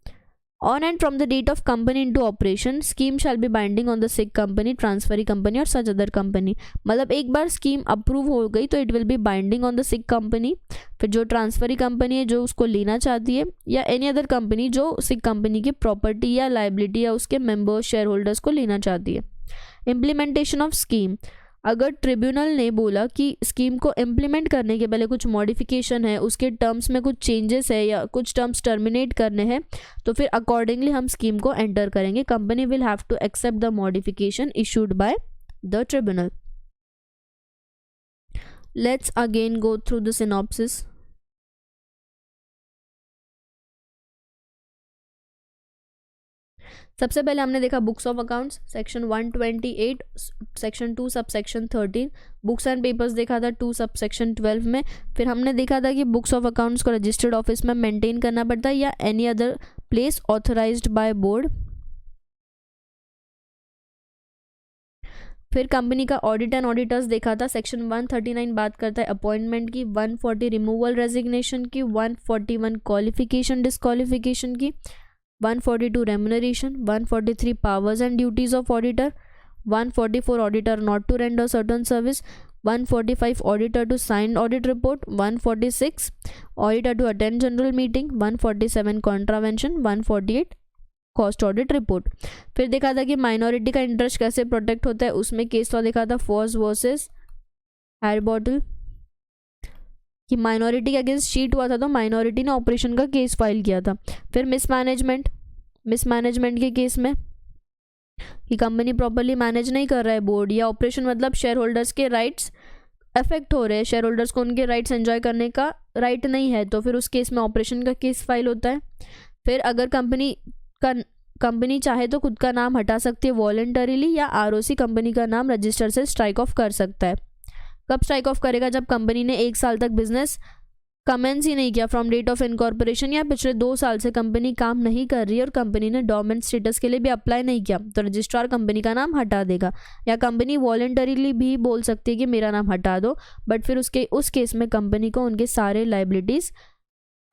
on and from the date of company into operation, scheme shall be binding on the sick company, transferee company और such other company। मतलब एक बार scheme approve हो गई तो it will be binding on the sick company, फिर जो transferee company है जो उसको लेना चाहती है या एनी अदर कंपनी जो सिक कंपनी की प्रॉपर्टी या लाइबिलिटी या उसके मेंबर्स शेयर होल्डर्स को लेना चाहती है। इम्प्लीमेंटेशन ऑफ स्कीम, अगर ट्रिब्यूनल ने बोला कि स्कीम को इम्प्लीमेंट करने के पहले कुछ मॉडिफिकेशन है, उसके टर्म्स में कुछ चेंजेस है या कुछ टर्म्स टर्मिनेट करने हैं, तो फिर अकॉर्डिंगली हम स्कीम को एंटर करेंगे। Company will have to accept the modification issued by the tribunal. Let's again go through the synopsis. सबसे पहले हमने देखा books of accounts section 128 section 2 sub section 13, books and papers देखा था 2 सब सेक्शन 12 में। फिर हमने देखा था कि बुक्स ऑफ अकाउंट्स को रजिस्टर्ड ऑफिस में मेंटेन करना पड़ता है या any other place authorised by board. फिर कंपनी का ऑडिट एंड ऑडिटर्स देखा था, सेक्शन 139 बात करता है अपॉइंटमेंट की, 140 रिमूवल रेजिग्नेशन की, 141 क्वालिफिकेशन डिस्क्वालिफिकेशन की, 142 remuneration, 143 powers and duties of auditor, 144 auditor not to render certain service, 145 auditor to sign audit report, 146 auditor to attend general meeting, 147 contravention, 148 cost audit report. फिर देखा था कि minority का interest कैसे protect होता है, उसमें केस लॉ देखा था फॉस वर्सेस हेयर बॉटल कि माइनॉरिटी के अगेंस्ट चीट हुआ था तो माइनॉरिटी ने ऑपरेशन का केस फाइल किया था। फिर मिसमैनेजमेंट के केस में कि कंपनी प्रॉपर्ली मैनेज नहीं कर रहा है बोर्ड या ऑपरेशन, मतलब शेयर होल्डर्स के राइट्स अफेक्ट हो रहे हैं, शेयर होल्डर्स को उनके राइट्स एंजॉय करने का राइट नहीं है, तो फिर उस केस में ऑपरेशन का केस फाइल होता है। फिर अगर कंपनी चाहे तो खुद का नाम हटा सकती है वॉलंटरीली या आरओसी कंपनी का नाम रजिस्टर से स्ट्राइक ऑफ कर सकता है। कब स्ट्राइक ऑफ करेगा, जब कंपनी ने 1 साल तक बिजनेस कमेंस ही नहीं किया फ्रॉम डेट ऑफ इनकॉर्पोरेशन या पिछले 2 साल से कंपनी काम नहीं कर रही है और कंपनी ने डोरमेंट स्टेटस के लिए भी अप्लाई नहीं किया, तो रजिस्ट्रार कंपनी का नाम हटा देगा। या कंपनी वॉलंटरीली भी बोल सकती है कि मेरा नाम हटा दो, बट फिर उस केस में कंपनी को उनके सारे लाइबिलिटीज़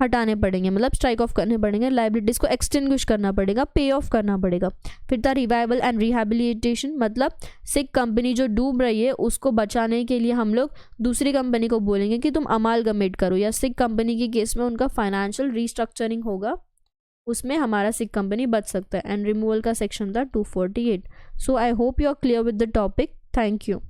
हटाने पड़ेंगे, मतलब स्ट्राइक ऑफ करने पड़ेंगे, लाइबिलिटीज़ को एक्सटिंग्विश करना पड़ेगा, पे ऑफ करना पड़ेगा। फिर था रिवाइवल एंड रिहैबिलिटेशन, मतलब सिक कंपनी जो डूब रही है उसको बचाने के लिए हम लोग दूसरी कंपनी को बोलेंगे कि तुम अमालगमेट करो, या सिक कंपनी के केस में उनका फाइनेंशियल रीस्ट्रक्चरिंग होगा, उसमें हमारा सिक कंपनी बच सकता है। एंड रिमूवल का सेक्शन था 248। So I hope you are clear with the topic. Thank you.